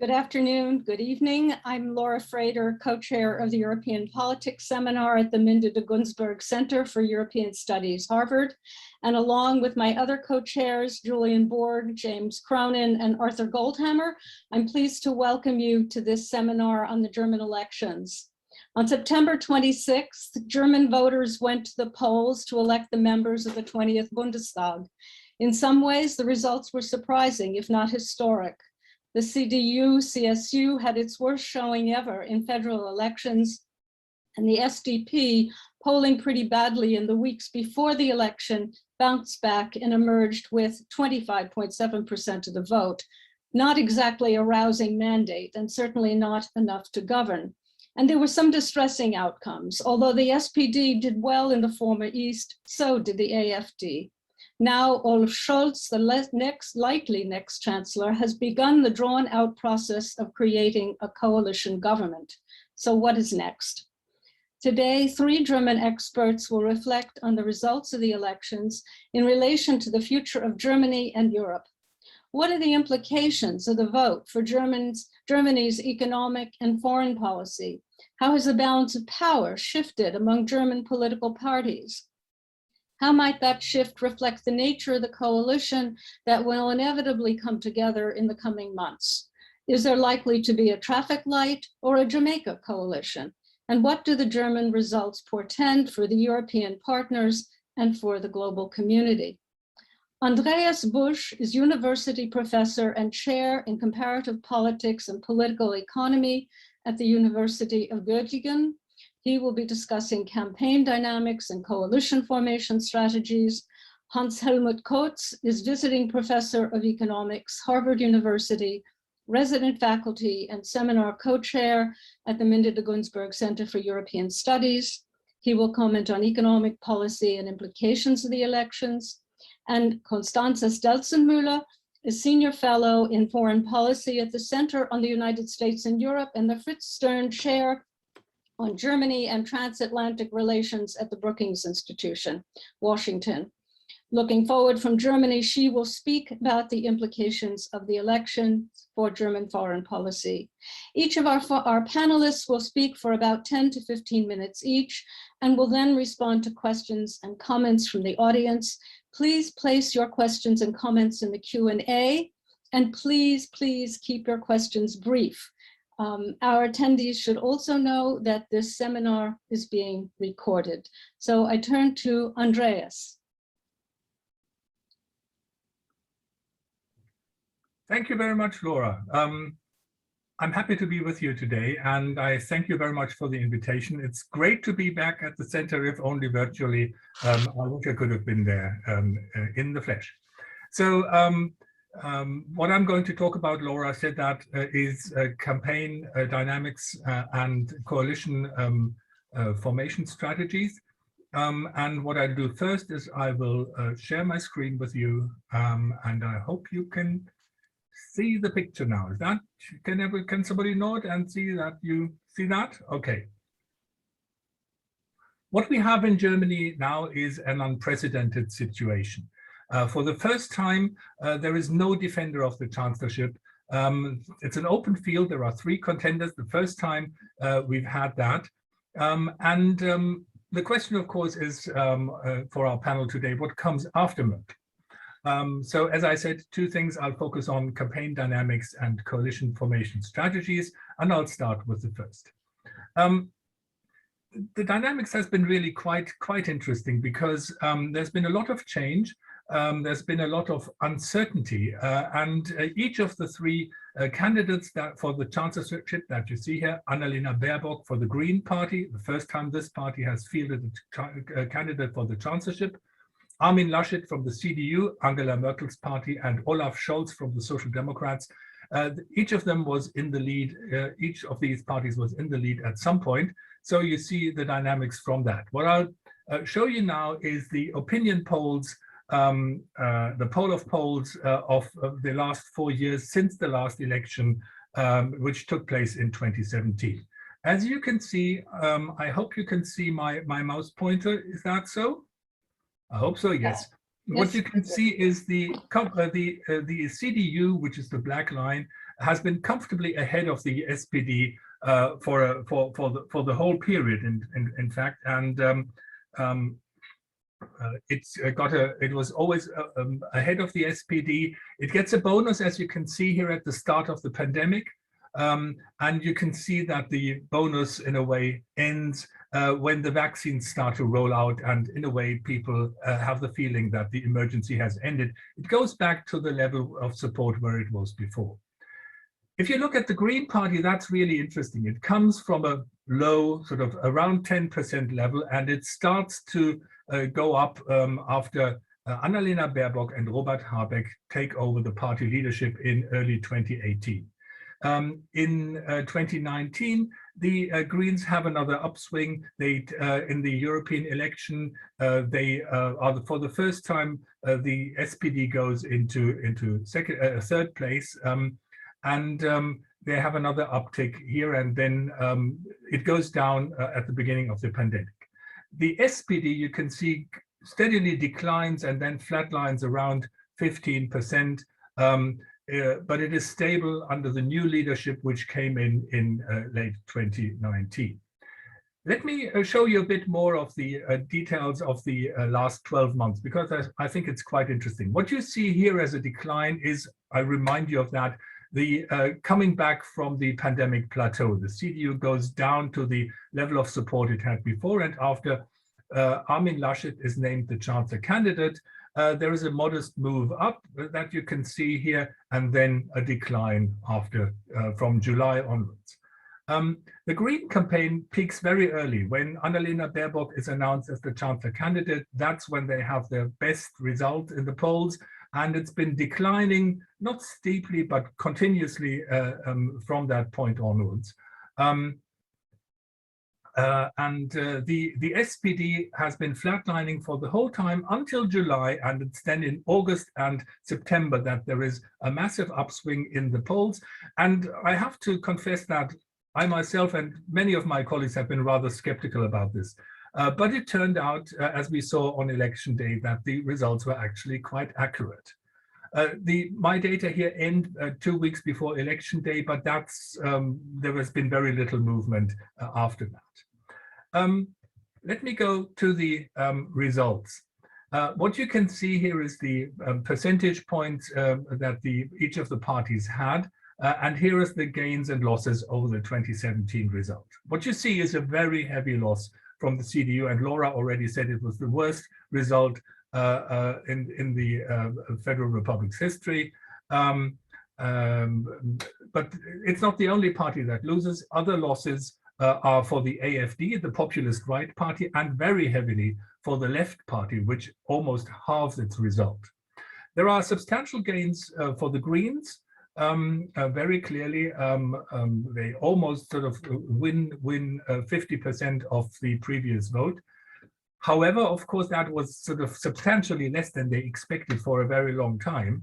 Good afternoon, good evening. I'm Laura Frater, co-chair of the European Politics Seminar at the Minde de Gunsberg Center for European Studies, Harvard. And along with my other co-chairs, Julian Borg, James Cronin, and Arthur Goldhammer, I'm pleased to welcome you to this seminar on the German elections. On September 26th, German voters went to the polls to elect the members of the 20th Bundestag. In some ways, the results were surprising, if not historic. The CDU-CSU had its worst showing ever in federal elections, and the SDP, polling pretty badly in the weeks before the election, bounced back and emerged with 25.7% of the vote. Not exactly a rousing mandate, and certainly not enough to govern. And there were some distressing outcomes. Although the SPD did well in the former East, so did the AfD. Now, Olaf Scholz, the likely next chancellor, has begun the drawn-out process of creating a coalition government. So what is next? Today, 3 German experts will reflect on the results of the elections in relation to the future of Germany and Europe. What are the implications of the vote for Germany's economic and foreign policy? How has the balance of power shifted among German political parties? How might that shift reflect the nature of the coalition that will inevitably come together in the coming months? Is there likely to be a traffic light or a Jamaica coalition? And what do the German results portend for the European partners and for the global community? Andreas Busch is university professor and chair in comparative politics and political economy at the University of Göttingen. He will be discussing campaign dynamics and coalition formation strategies. Hans-Helmut Kotz is visiting professor of economics, Harvard University, resident faculty and seminar co-chair at the Minde de Gunsberg Center for European Studies. He will comment on economic policy and implications of the elections. And Constanze Stelzenmüller is senior fellow in foreign policy at the Center on the United States and Europe and the Fritz Stern Chair on Germany and Transatlantic Relations at the Brookings Institution, Washington. Looking forward from Germany, she will speak about the implications of the election for German foreign policy. Each of our panelists will speak for about 10 to 15 minutes each, and will then respond to questions and comments from the audience. Please place your questions and comments in the Q&A, and please keep your questions brief. Our attendees should also know that this seminar is being recorded. So I turn to Andreas. Thank you very much, Laura. I'm happy to be with you today, and I thank you very much for the invitation. It's great to be back at the center, if only virtually. I wish I could have been there in the flesh. So what I'm going to talk about, Laura said that, is campaign dynamics and coalition formation strategies. And what I do first is I will share my screen with you, and I hope you can see the picture now. Is that, can somebody nod and see that you see that? Okay. What we have in Germany now is an unprecedented situation. For the first time, there is no defender of the chancellorship. It's an open field. There are 3 contenders. The first time we've had that. The question, of course, is for our panel today, what comes after Merkel? So as I said, 2 things. I'll focus on campaign dynamics and coalition formation strategies, and I'll start with the first. The dynamics has been really quite interesting because there's been a lot of change. There's been a lot of uncertainty, and each of the 3 candidates that for the chancellorship that you see here, Annalena Baerbock for the Green Party, the first time this party has fielded a candidate for the chancellorship, Armin Laschet from the CDU, Angela Merkel's party, and Olaf Scholz from the Social Democrats. Each of them was in the lead. Each of these parties was in the lead at some point. So you see the dynamics from that. What I'll show you now is the opinion polls, the poll of polls of the last 4 years since the last election, which took place in 2017. As you can see, I hope you can see my mouse pointer. Is that so? I hope so, yes. What you can see is the CDU, which is the black line, has been comfortably ahead of the SPD for the whole period, in fact, and it was always ahead of the SPD. It gets a bonus, as you can see here at the start of the pandemic, and you can see that the bonus in a way ends when the vaccines start to roll out, and in a way people have the feeling that the emergency has ended. It goes back to the level of support where it was before. If you look at the Green Party, that's really interesting. It comes from a low, sort of around 10% level, and it starts to go up after Annalena Baerbock and Robert Habeck take over the party leadership in early 2018. In 2019, the Greens have another upswing. They, in the European election, they are for the first time the SPD goes into third place, and they have another uptick here, and then it goes down at the beginning of the pandemic. The SPD, you can see, steadily declines and then flatlines around 15%. But it is stable under the new leadership, which came in late 2019. Let me show you a bit more of the details of the last 12 months, because I think it's quite interesting. What you see here as a decline is, I remind you of that, the coming back from the pandemic plateau. The CDU goes down to the level of support it had before, and after Armin Laschet is named the Chancellor candidate, there is a modest move up that you can see here, and then a decline after from July onwards. The Green campaign peaks very early. When Annalena Baerbock is announced as the Chancellor candidate, that's when they have their best result in the polls, and it's been declining, not steeply, but continuously from that point onwards. The SPD has been flatlining for the whole time until July, and it's then in August and September that there is a massive upswing in the polls. And I have to confess that I myself and many of my colleagues have been rather skeptical about this. But it turned out, as we saw on election day, that the results were actually quite accurate. My data here end 2 weeks before election day, but that's there has been very little movement after that. Let me go to the results. What you can see here is the percentage points that each of the parties had, and here is the gains and losses over the 2017 result. What you see is a very heavy loss from the CDU, and Laura already said it was the worst result in the Federal Republic's history. But it's not the only party that loses. Other losses are for the AfD, the populist right party, and very heavily for the left party, which almost halves its result. There are substantial gains for the Greens. Very clearly, they almost sort of win 50% of the previous vote. However, of course, that was sort of substantially less than they expected for a very long time.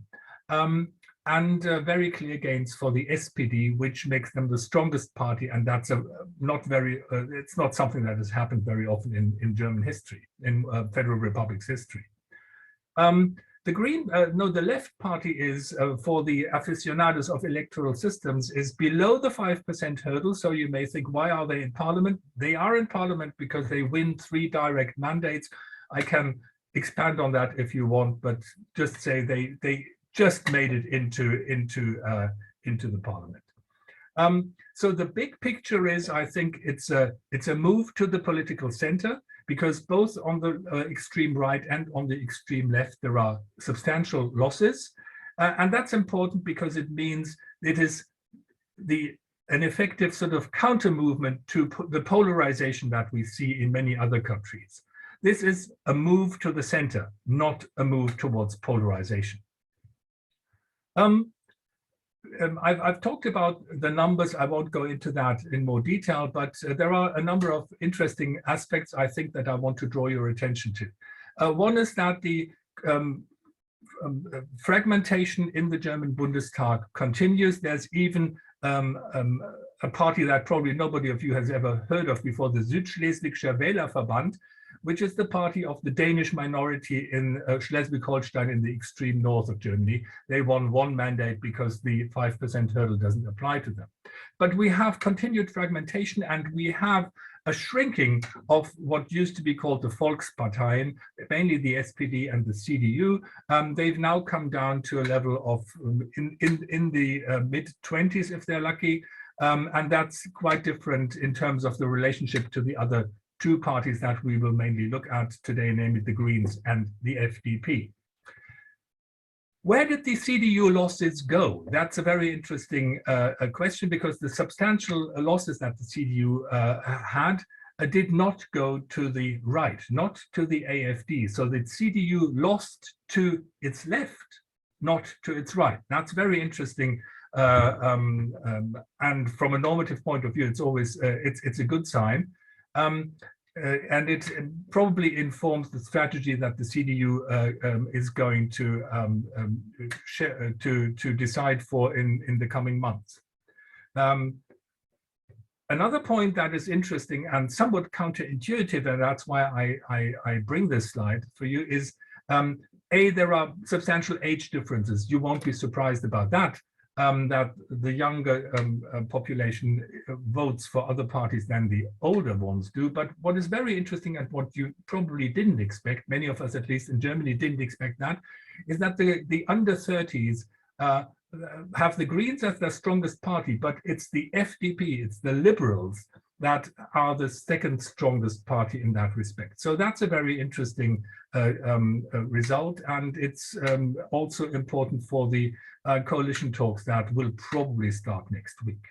And very clear gains for the SPD, which makes them the strongest party, and that's it's not something that has happened very often in German history, in Federal Republic's history. The left party is, for the aficionados of electoral systems, is below the 5% hurdle. So you may think, why are they in parliament? They are in parliament because they win 3 direct mandates. I can expand on that if you want, but just say they just made it into the parliament. So the big picture is, I think it's a move to the political center, because both on the extreme right and on the extreme left, there are substantial losses. And that's important because it means it is an effective sort of counter movement to the polarization that we see in many other countries. This is a move to the center, not a move towards polarization. I've talked about the numbers. I won't go into that in more detail, but there are a number of interesting aspects, I think, that I want to draw your attention to. One is that the fragmentation in the German Bundestag continues. There's even a party that probably nobody of you has ever heard of before, the Südschleswigscher Wählerverband, which is the party of the Danish minority in Schleswig-Holstein in the extreme north of Germany. They won one mandate because the 5% hurdle doesn't apply to them. But we have continued fragmentation, and we have a shrinking of what used to be called the Volksparteien, mainly the SPD and the CDU. They've now come down to a level of in the mid-20s, if they're lucky, and that's quite different in terms of the relationship to the other two parties that we will mainly look at today, namely the Greens and the FDP. Where did the CDU losses go? That's a very interesting question, because the substantial losses that the CDU had did not go to the right, not to the AfD. So the CDU lost to its left, not to its right. That's very interesting. And from a normative point of view, it's always it's a good sign. And it probably informs the strategy that the CDU is going to decide for in the coming months. Another point that is interesting and somewhat counterintuitive, and that's why I bring this slide for you, is there are substantial age differences. You won't be surprised about that. That the younger population votes for other parties than the older ones do. But what is very interesting, and what you probably didn't expect, many of us at least in Germany didn't expect that, is that the under 30s have the Greens as their strongest party, but it's the FDP, it's the Liberals that are the second strongest party in that respect. So that's a very interesting result, and it's also important for the coalition talks that will probably start next week.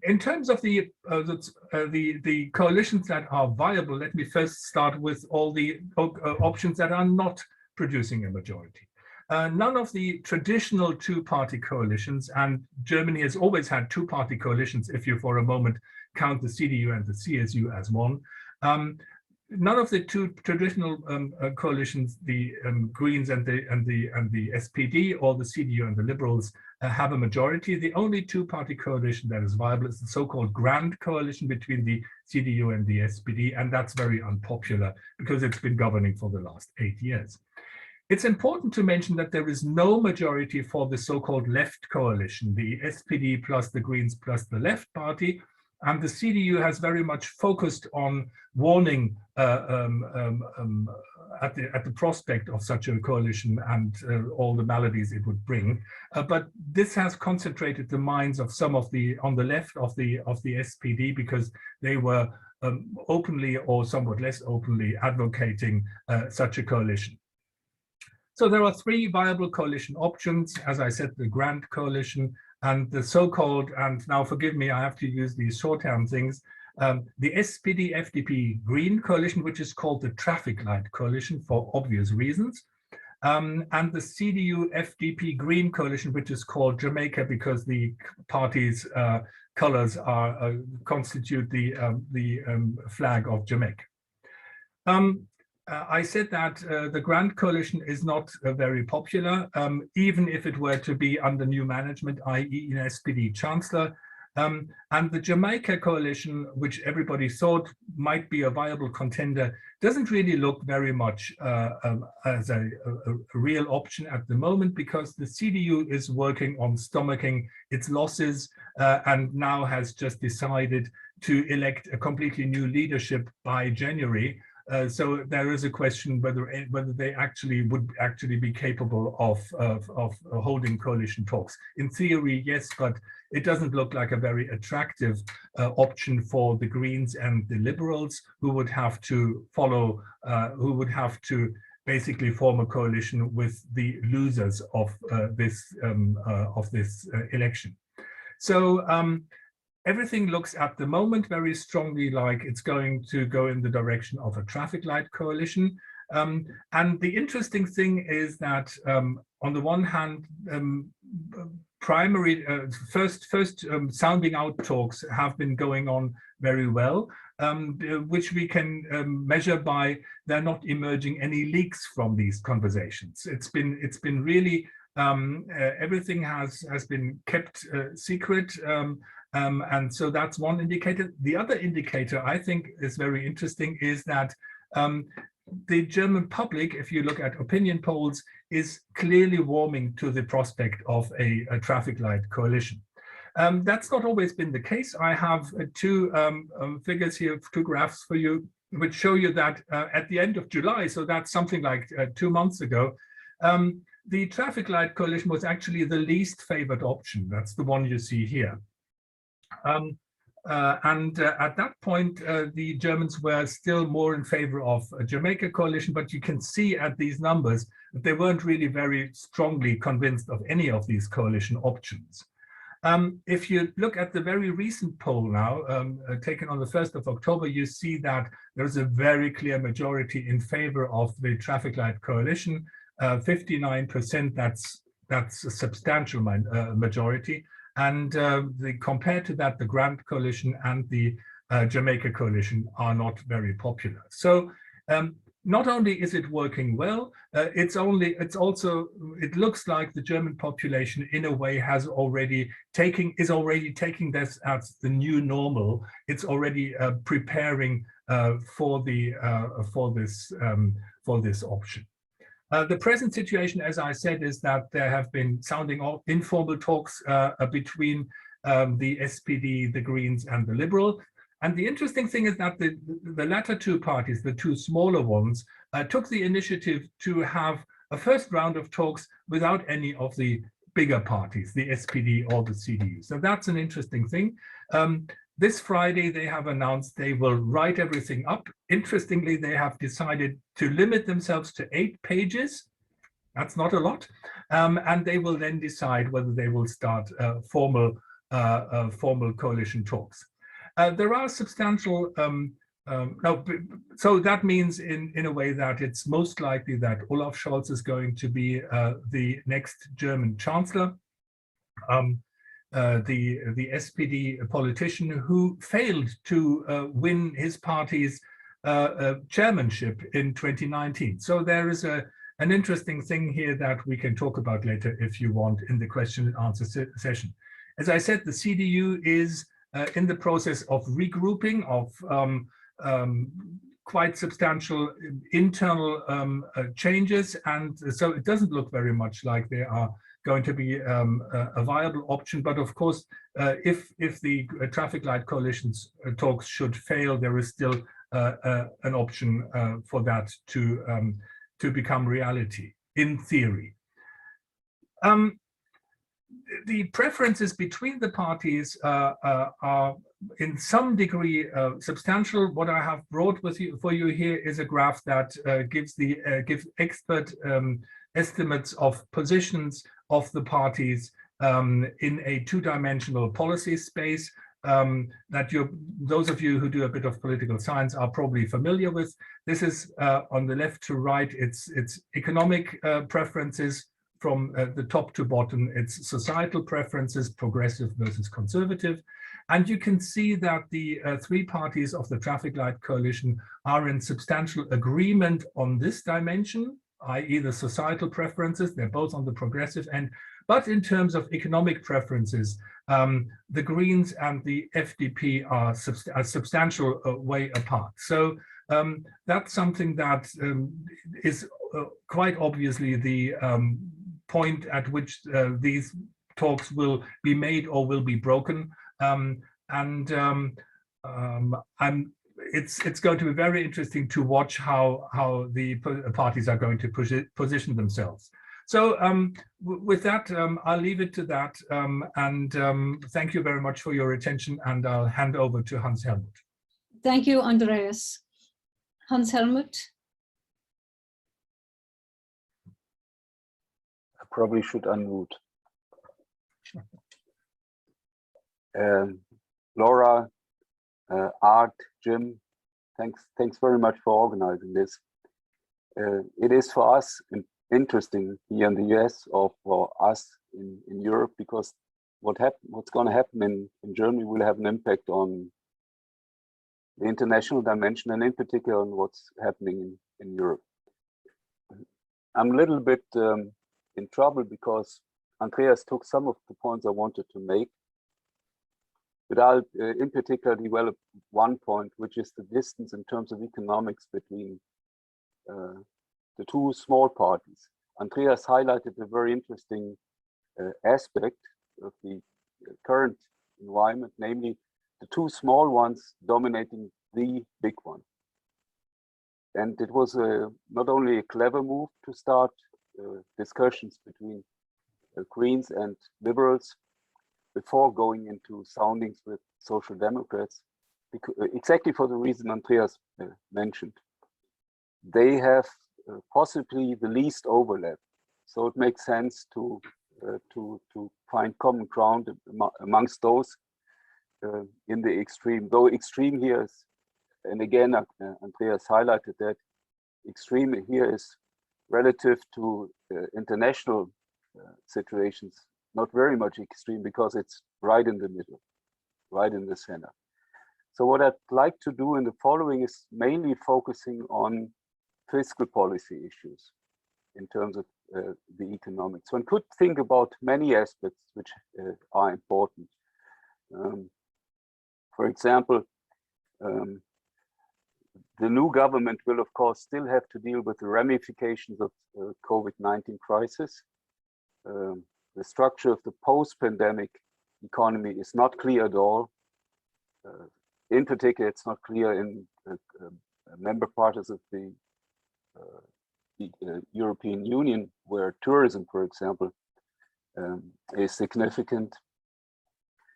In terms of the coalitions that are viable, let me first start with all the options that are not producing a majority. None of the traditional two-party coalitions, and Germany has always had two-party coalitions if you for a moment count the CDU and the CSU as one. None of the two traditional coalitions, the Greens and the SPD, or the CDU and the Liberals, have a majority. The only two-party coalition that is viable is the so-called Grand Coalition between the CDU and the SPD, and that's very unpopular because it's been governing for the last 8 years. It's important to mention that there is no majority for the so-called Left Coalition, the SPD plus the Greens plus the Left Party, and the CDU has very much focused on warning at the prospect of such a coalition and all the maladies it would bring. But this has concentrated the minds of some of the on the left of the SPD, because they were openly or somewhat less openly advocating such a coalition. So there are three viable coalition options. As I said, the Grand Coalition and the so-called, and now forgive me, I have to use these shorthand things, the SPD-FDP Green Coalition, which is called the Traffic Light Coalition for obvious reasons, and the CDU-FDP Green Coalition, which is called Jamaica because the party's colors are constitute the flag of Jamaica. I said that the Grand Coalition is not very popular, even if it were to be under new management, i.e. an SPD chancellor. And the Jamaica coalition, which everybody thought might be a viable contender, doesn't really look very much as a real option at the moment, because the CDU is working on stomaching its losses and now has just decided to elect a completely new leadership by January. So there is a question whether they would be capable of holding coalition talks. In theory, yes, but it doesn't look like a very attractive option for the Greens and the Liberals, who would have to follow, who would have to basically form a coalition with the losers of this election. So. Everything looks at the moment very strongly like it's going to go in the direction of a traffic light coalition. And the interesting thing is that on the one hand, first sounding out talks have been going on very well, which we can measure by there not emerging any leaks from these conversations. It's been really everything has been kept secret. And so that's one indicator. The other indicator I think is very interesting is that The German public, if you look at opinion polls, is clearly warming to the prospect of a traffic light coalition. That's not always been the case. I have two figures here, two graphs for you, which show you that at the end of July, so that's something like 2 months ago, the traffic light coalition was actually the least favored option. That's the one you see here. At that point, the Germans were still more in favor of a Jamaica coalition, but you can see at these numbers that they weren't really very strongly convinced of any of these coalition options. If you look at the very recent poll now, taken on the 1st of October, you see that there's a very clear majority in favor of the traffic light coalition, 59%, that's a substantial majority. And compared to that, the Grand Coalition and the Jamaica Coalition are not very popular. So not only is it working well, it looks like the German population in a way is already taking this as the new normal. It's already preparing for this option. The present situation, as I said, is that there have been sounding informal talks between the SPD, the Greens, and the Liberal. And the interesting thing is that the latter two parties, the two smaller ones, took the initiative to have a first round of talks without any of the bigger parties, the SPD or the CDU. So that's an interesting thing. This Friday, they have announced they will write everything up. Interestingly, they have decided to limit themselves to 8 pages. That's not a lot. And they will then decide whether they will start formal coalition talks. There are substantial, so that means in a way that it's most likely that Olaf Scholz is going to be the next German chancellor. The SPD politician who failed to win his party's chairmanship in 2019. So there is an interesting thing here that we can talk about later if you want in the question and answer session. As I said, the CDU is in the process of regrouping of quite substantial internal changes, and so it doesn't look very much like they are going to be a viable option. But of course, if the traffic light coalitions talks should fail, there is still an option for that to become reality, in theory. The preferences between the parties are in some degree substantial. What I have brought for you here is a graph that gives expert estimates of positions of the parties in a two-dimensional policy space that those of you who do a bit of political science are probably familiar with. This is on the left to right, it's economic preferences. From the top to bottom, it's societal preferences, progressive versus conservative. And you can see that the three parties of the traffic light coalition are in substantial agreement on this dimension, i.e. the societal preferences. They're both on the progressive end. But in terms of economic preferences, the Greens and the FDP are a substantial way apart. So that's something that is quite obviously the point at which these talks will be made or will be broken. It's going to be very interesting to watch how the parties are going to position themselves. So with that, I'll leave it to that. Thank you very much for your attention, and I'll hand over to Hans-Helmut. Thank you, Andreas. Hans-Helmut. I probably should unmute. Laura, Art, Jim, thanks very much for organizing this. It is for us interesting here in the US or for us in Europe, because what's going to happen in Germany will have an impact on the international dimension, and in particular on what's happening in Europe. I'm a little bit in trouble because Andreas took some of the points I wanted to make. But I'll in particular develop one point, which is the distance in terms of economics between the two small parties. Andreas highlighted a very interesting aspect of the current environment, namely the two small ones dominating the big one. And it was not only a clever move to start discussions between Greens and Liberals before going into soundings with Social Democrats, because, exactly for the reason Andreas mentioned. They have possibly the least overlap, so it makes sense to find common ground amongst those in the extreme. Though extreme here is, and again, Andreas highlighted that extreme here is relative to international situations, not very much extreme, because it's right in the middle, right in the center. So what I'd like to do in the following is mainly focusing on fiscal policy issues in terms of the economics. One could think about many aspects which are important. For example, the new government will, of course, still have to deal with the ramifications of COVID-19 crisis. The structure of the post-pandemic economy is not clear at all. In particular, it's not clear in member parties of the European Union, where tourism, for example, is significant.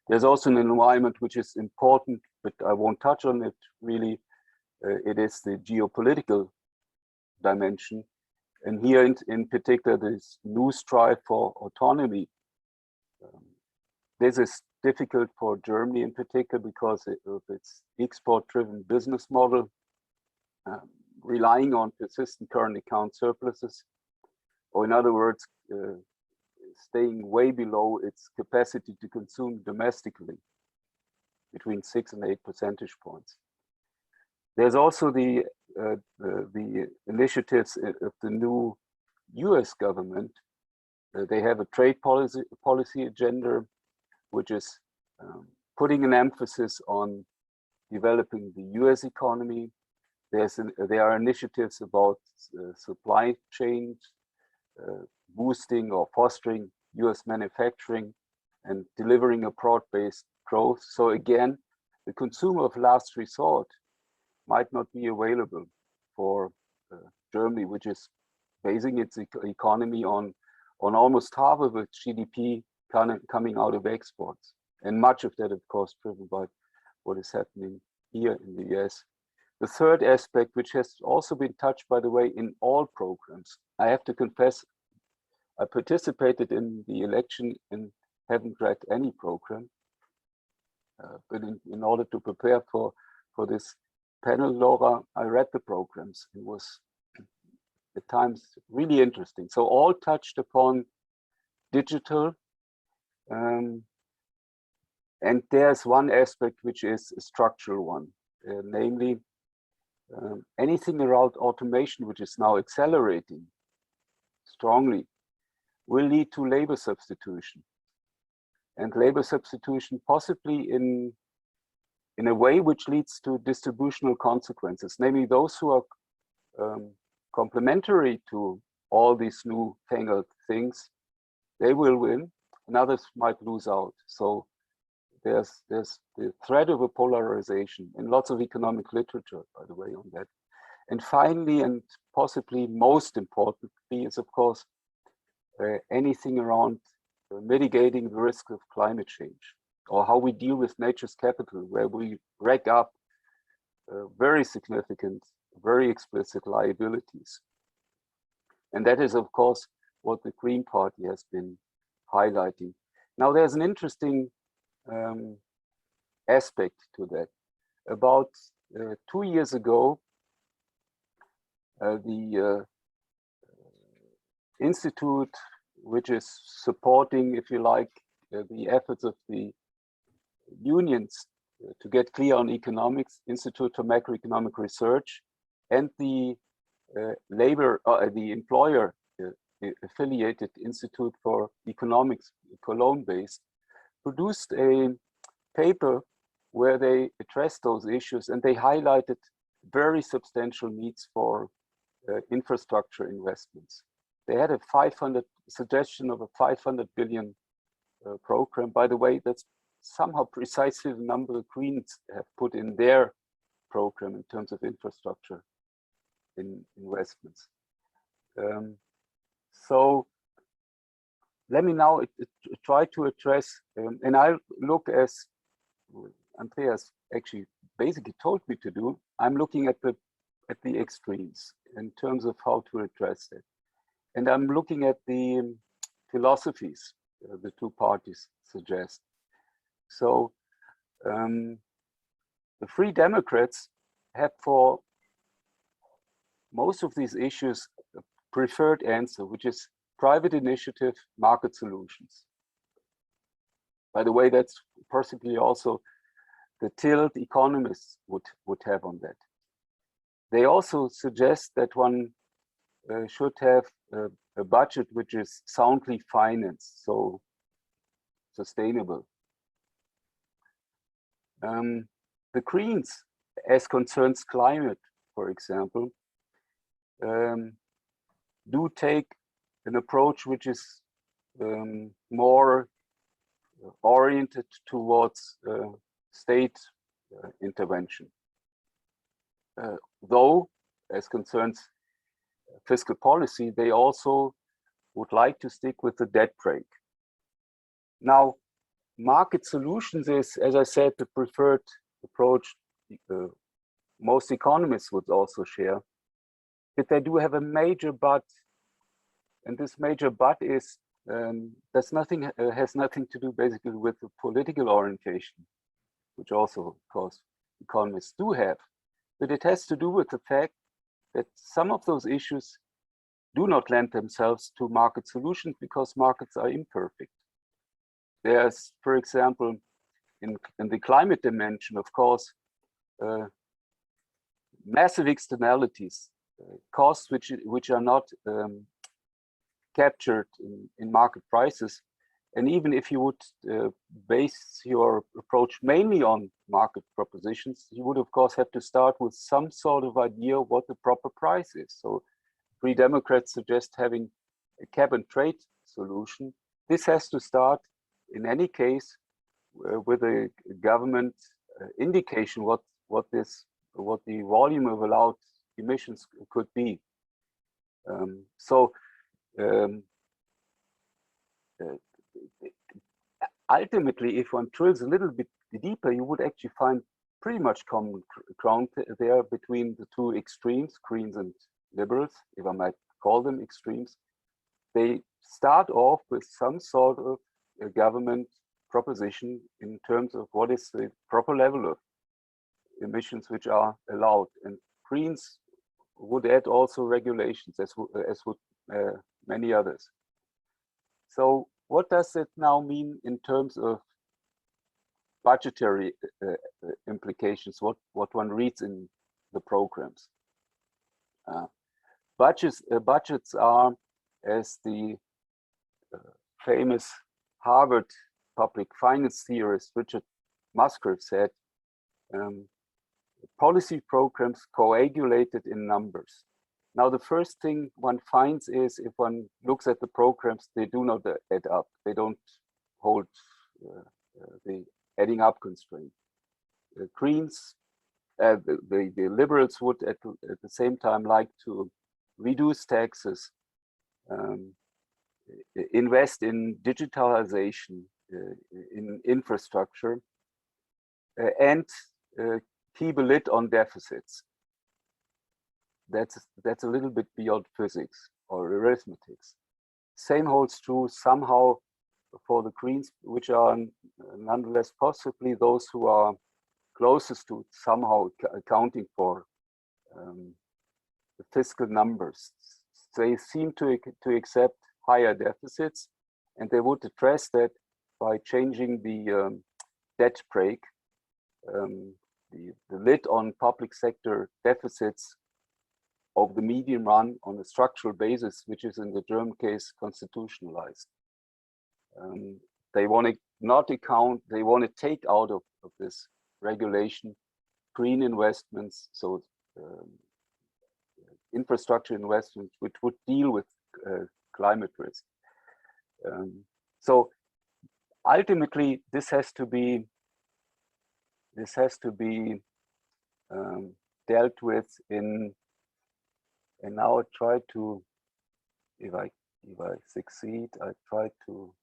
There's also an environment which is important, but I won't touch on it really. It is the geopolitical dimension. And here in particular, this new strive for autonomy. This is difficult for Germany in particular because of its export-driven business model, relying on persistent current account surpluses, or in other words, staying way below its capacity to consume domestically, between 6 and 8 percentage points. There's also the initiatives of the new US government. They have a trade policy agenda, which is putting an emphasis on developing the US economy. There are initiatives about supply chains, boosting or fostering US manufacturing and delivering a broad-based growth. So again, the consumer of last resort might not be available for Germany, which is basing its economy on almost half of its GDP coming out of exports. And much of that, of course, driven by what is happening here in the US. The third aspect, which has also been touched, by the way, in all programs, I have to confess, I participated in the election and haven't read any program. But in order to prepare for this panel, Laura, I read the programs. It was at times really interesting. So all touched upon digital. And there's one aspect which is a structural one, namely anything around automation, which is now accelerating strongly, will lead to labor substitution. And labor substitution possibly in a way which leads to distributional consequences, namely those who are complementary to all these new fangled things, they will win, and others might lose out. So there's the threat of a polarization in lots of economic literature, by the way, on that. And finally, and possibly most importantly, is of course anything around mitigating the risk of climate change, or how we deal with nature's capital, where we rack up very significant, very explicit liabilities. And that is, of course, what the Green Party has been highlighting. Now, there's an interesting aspect to that. About 2 years ago, the institute, which is supporting, if you like, the efforts of the unions to get clear on economics, Institute for Macroeconomic Research, and the the employer affiliated Institute for Economics, Cologne-based, produced a paper where they addressed those issues, and they highlighted very substantial needs for infrastructure investments. They had a suggestion of a 500 billion program. By the way, that's somehow precisely the number the Greens have put in their program in terms of infrastructure in investments. So let me now try to address, and I'll look, as Andreas actually basically told me to do, I'm looking at the extremes in terms of how to address it. And I'm looking at the philosophies the two parties suggest. So the Free Democrats have, for most of these issues, a preferred answer, which is private initiative, market solutions. By the way, that's possibly also the tilt economists would have on that. They also suggest that one should have a budget which is soundly financed, so sustainable. The Greens, as concerns climate, for example, do take an approach which is more oriented towards state intervention. Though, as concerns fiscal policy, they also would like to stick with the debt brake. Now, market solutions is, as I said, the preferred approach most economists would also share. But they do have a major but, and this major but is has nothing to do basically with the political orientation, which also, of course, economists do have. But it has to do with the fact that some of those issues do not lend themselves to market solutions because markets are imperfect. There's, for example, in the climate dimension, of course, massive externalities, costs which are not captured in market prices. And even if you would base your approach mainly on market propositions, you would, of course, have to start with some sort of idea of what the proper price is. So Free Democrats suggest having a cap and trade solution. This has to start, in any case, with a government indication what the volume of allowed emissions could be. Ultimately, if one drills a little bit deeper, you would actually find pretty much common ground there between the two extremes, Greens and liberals, if I might call them extremes. They start off with some sort of a government proposition in terms of what is the proper level of emissions which are allowed. And Greens would add also regulations, as would many others. So what does it now mean in terms of budgetary implications, what one reads in the programs? Budgets are, as the famous Harvard public finance theorist Richard Musgrave said, policy programs coagulated in numbers. Now, the first thing one finds is if one looks at the programs, they do not add up. They don't hold the adding up constraint. The Greens, the liberals would at the same time like to reduce taxes, invest in digitalization, in infrastructure, and keep a lid on deficits. That's a little bit beyond physics or arithmetic. Same holds true somehow for the Greens, which are nonetheless possibly those who are closest to somehow accounting for the fiscal numbers. They seem to accept higher deficits, and they would address that by changing the debt brake, the lid on public sector deficits of the medium run on a structural basis, which is in the German case constitutionalized. They want to not account, they want to take out of this regulation green investments, so infrastructure investments which would deal with climate risk. So ultimately, this has to be dealt with in, and now I try to, if I succeed, I try to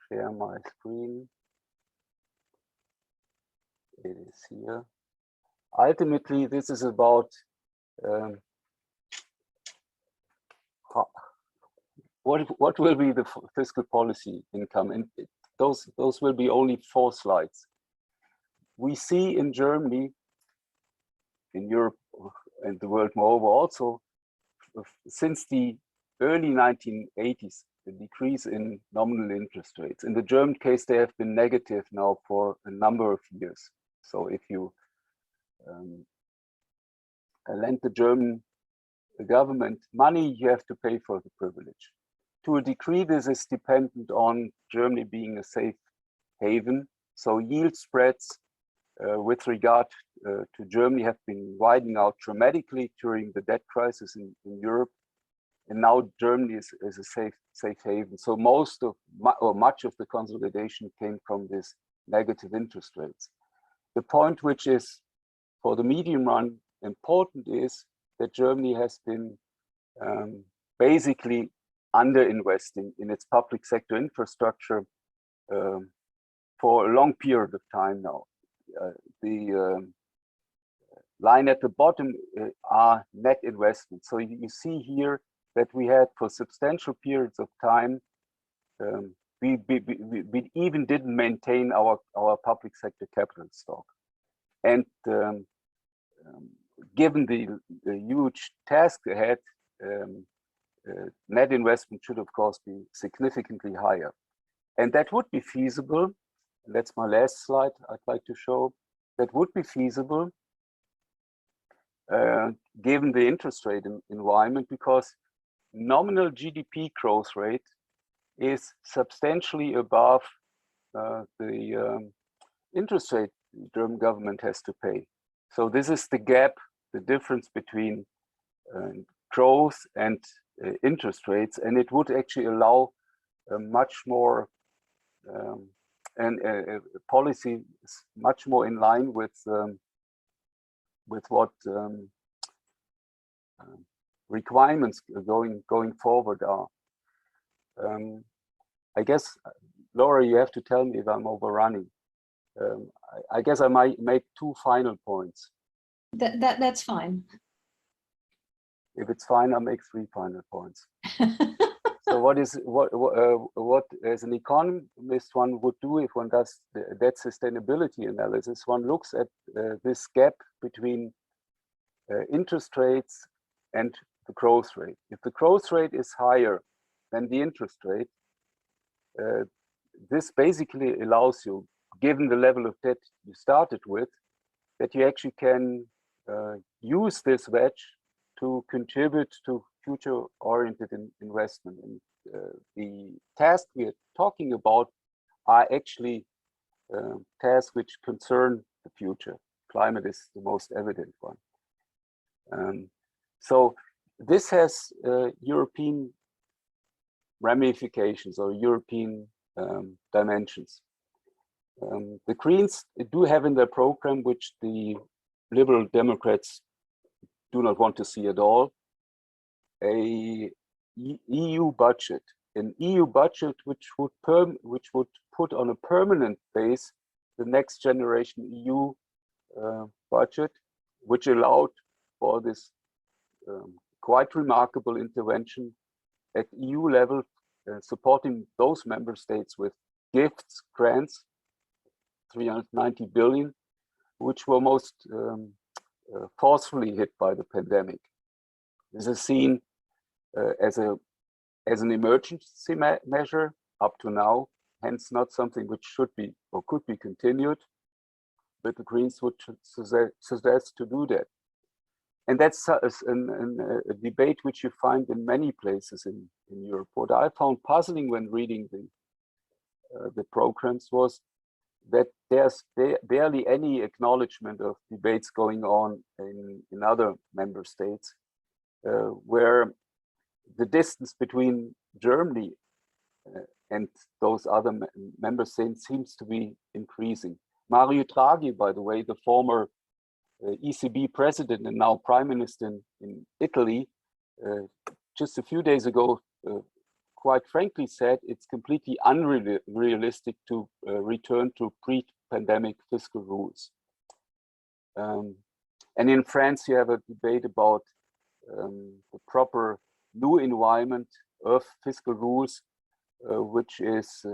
share my screen. It is here. Ultimately, this is about what will be the fiscal policy income, and those will be only 4 slides. We see in Germany, in Europe, and the world moreover also, since the early 1980s, the decrease in nominal interest rates. In the German case, they have been negative now for a number of years. So if you lend the German government money, you have to pay for the privilege. To a degree, this is dependent on Germany being a safe haven. So yield spreads with regard to Germany have been widening out dramatically during the debt crisis in Europe. And now Germany is a safe haven. So most of, or much of the consolidation came from this negative interest rates. The point which is for the medium run important is that Germany has been basically underinvesting in its public sector infrastructure for a long period of time now. The line at the bottom are net investments. So you see here that we had for substantial periods of time, we even didn't maintain our public sector capital stock. And given the huge task ahead, net investment should of course be significantly higher. And that would be feasible. That's my last slide I'd like to show. That would be feasible given the interest rate environment, because nominal GDP growth rate is substantially above the interest rate the German government has to pay. So this is the gap, the difference between growth and interest rates, and it would actually allow much more policy much more in line with what requirements going forward are. I guess, Laura, you have to tell me if I'm overrunning. I guess I might make 2 final points. That's fine. If it's fine, I'll make 3 final points. So what as an economist one would do if one does that sustainability analysis, one looks at this gap between interest rates and the growth rate. If the growth rate is higher than the interest rate, this basically allows you, given the level of debt you started with, that you actually can use this wedge to contribute to future-oriented investment. And the tasks we are talking about are actually tasks which concern the future. Climate is the most evident one. So this has European ramifications or European dimensions. The Greens do have in their program, which the Liberal Democrats do not want to see at all, a EU budget, an EU budget which would put on a permanent base the next generation EU budget, which allowed for this quite remarkable intervention at EU level, supporting those member states with gifts, grants, 390 billion, which were most forcefully hit by the pandemic. This is seen as an emergency measure up to now, hence not something which should be or could be continued, but the Greens would suggest to do that. And that's a debate which you find in many places in Europe. What I found puzzling when reading the programs was that there's barely any acknowledgement of debates going on in other member states, where the distance between Germany and those other member states seems to be increasing. Mario Draghi, by the way, the former ECB president and now prime minister in Italy, just a few days ago, quite frankly said it's completely unrealistic to return to pre-pandemic fiscal rules. And in France, you have a debate about the proper new environment of fiscal rules, which is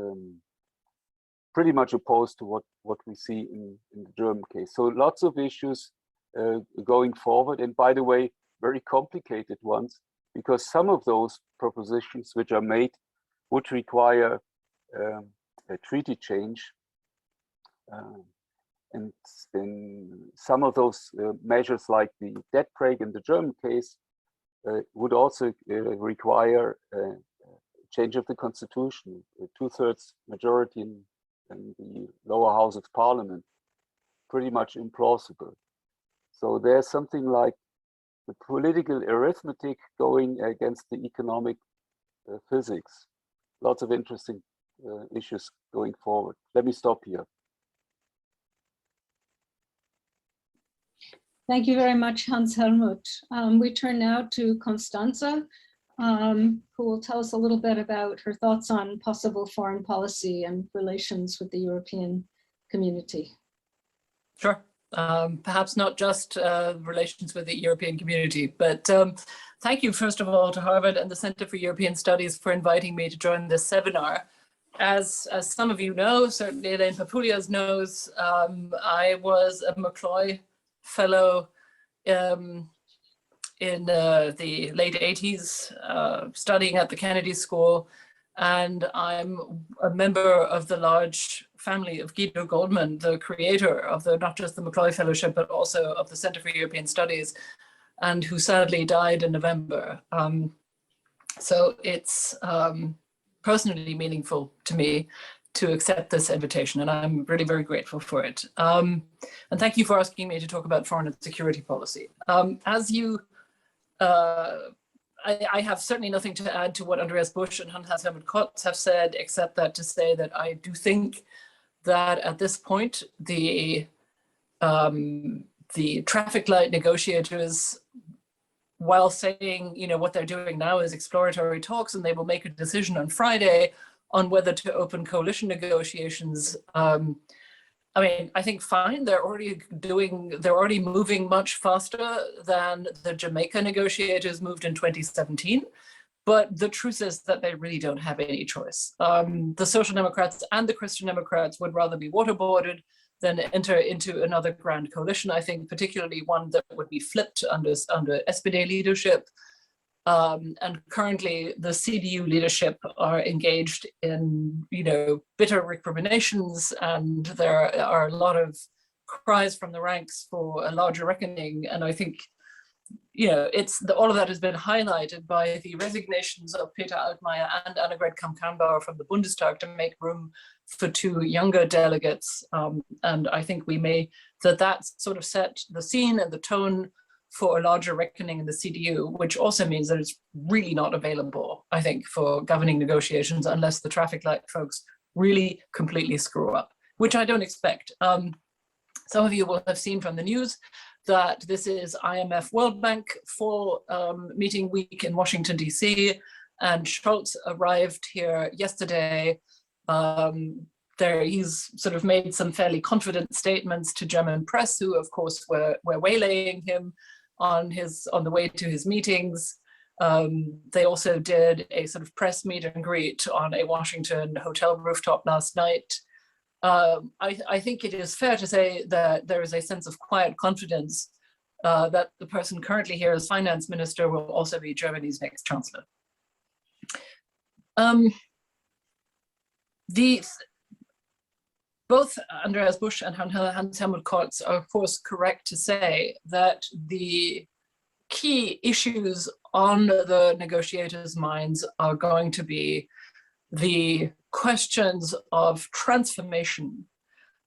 pretty much opposed to what we see in the German case. So lots of issues going forward, and by the way, very complicated ones, because some of those propositions which are made would require a treaty change. And in some of those measures, like the debt brake in the German case, would also require a change of the constitution, a 2/3 majority in the lower house of parliament. Pretty much implausible. So there's something like the political arithmetic going against the economic physics. Lots of interesting issues going forward. Let me stop here. Thank you very much, Hans-Helmut. We turn now to Constanza, who will tell us a little bit about her thoughts on possible foreign policy and relations with the European community. Sure. Perhaps not just relations with the European community, but thank you, first of all, to Harvard and the Center for European Studies for inviting me to join this seminar. As some of you know, certainly Elaine Papoulias knows, I was a McCloy Fellow in the late 80s, studying at the Kennedy School, and I'm a member of the large family of Guido Goldman, the creator of not just the McCloy Fellowship, but also of the Center for European Studies, and who sadly died in November. So it's personally meaningful to me to accept this invitation, and I'm really very grateful for it. And thank you for asking me to talk about foreign and security policy. As you, I have certainly nothing to add to what Andreas Busch and Hans-Helmut Kotz have said, except that to say that I do think that at this point, the traffic light negotiators, while saying, what they're doing now is exploratory talks, and they will make a decision on Friday on whether to open coalition negotiations. I mean, I think fine, they're already moving much faster than the Jamaica negotiators moved in 2017. But the truth is that they really don't have any choice. The Social Democrats and the Christian Democrats would rather be waterboarded than enter into another grand coalition. I think particularly one that would be flipped under Spd leadership. And currently the CDU leadership are engaged in, bitter recriminations, and there are a lot of cries from the ranks for a larger reckoning. And I think, all of that has been highlighted by the resignations of Peter Altmaier and Annegret Kramp-Karrenbauer from the Bundestag to make room for two younger delegates. And I think that sort of set the scene and the tone for a larger reckoning in the CDU, which also means that it's really not available, I think, for governing negotiations unless the traffic light folks really completely screw up, which I don't expect. Some of you will have seen from the news that this is IMF World Bank fall meeting week in Washington, DC, and Scholz arrived here yesterday. He's sort of made some fairly confident statements to German press, who of course were waylaying him on the way to his meetings. They also did a sort of press meet and greet on a Washington hotel rooftop last night. I think it is fair to say that there is a sense of quiet confidence that the person currently here as finance minister will also be Germany's next chancellor. Both Andreas Busch and Hans-Helmut Kotz are of course correct to say that the key issues on the negotiators' minds are going to be the questions of transformation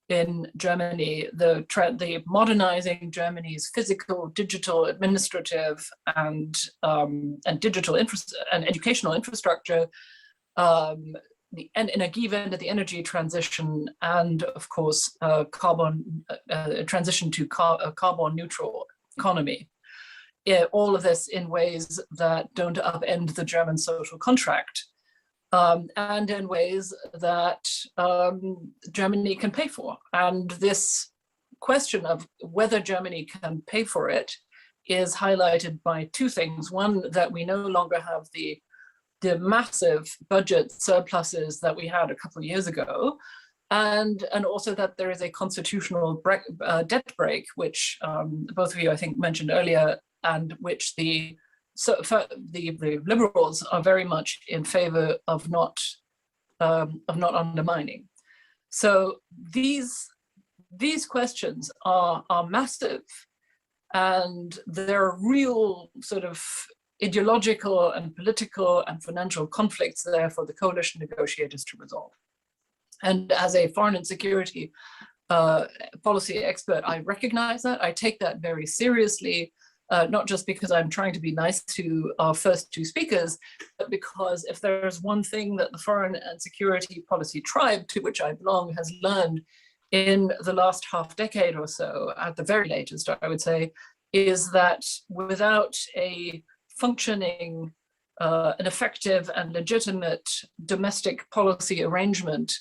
in Germany, the modernizing Germany's physical, digital, administrative, and digital and educational infrastructure, and in a given the energy transition, and of course transition to a carbon neutral economy. All of this in ways that don't upend the German social contract, and in ways that Germany can pay for. And this question of whether Germany can pay for it is highlighted by two things. One, that we no longer have the massive budget surpluses that we had a couple of years ago, and also that there is a constitutional debt break, which both of you, I think, mentioned earlier, and which the liberals are very much in favor of not undermining. So these questions are massive, and there are real sort of ideological and political and financial conflicts there for the coalition negotiators to resolve. And as a foreign and security policy expert, I recognize that. I take that very seriously, not just because I'm trying to be nice to our first two speakers, but because if there's one thing that the foreign and security policy tribe to which I belong has learned in the last half decade or so, at the very latest, I would say, is that without a functioning, an effective and legitimate domestic policy arrangement,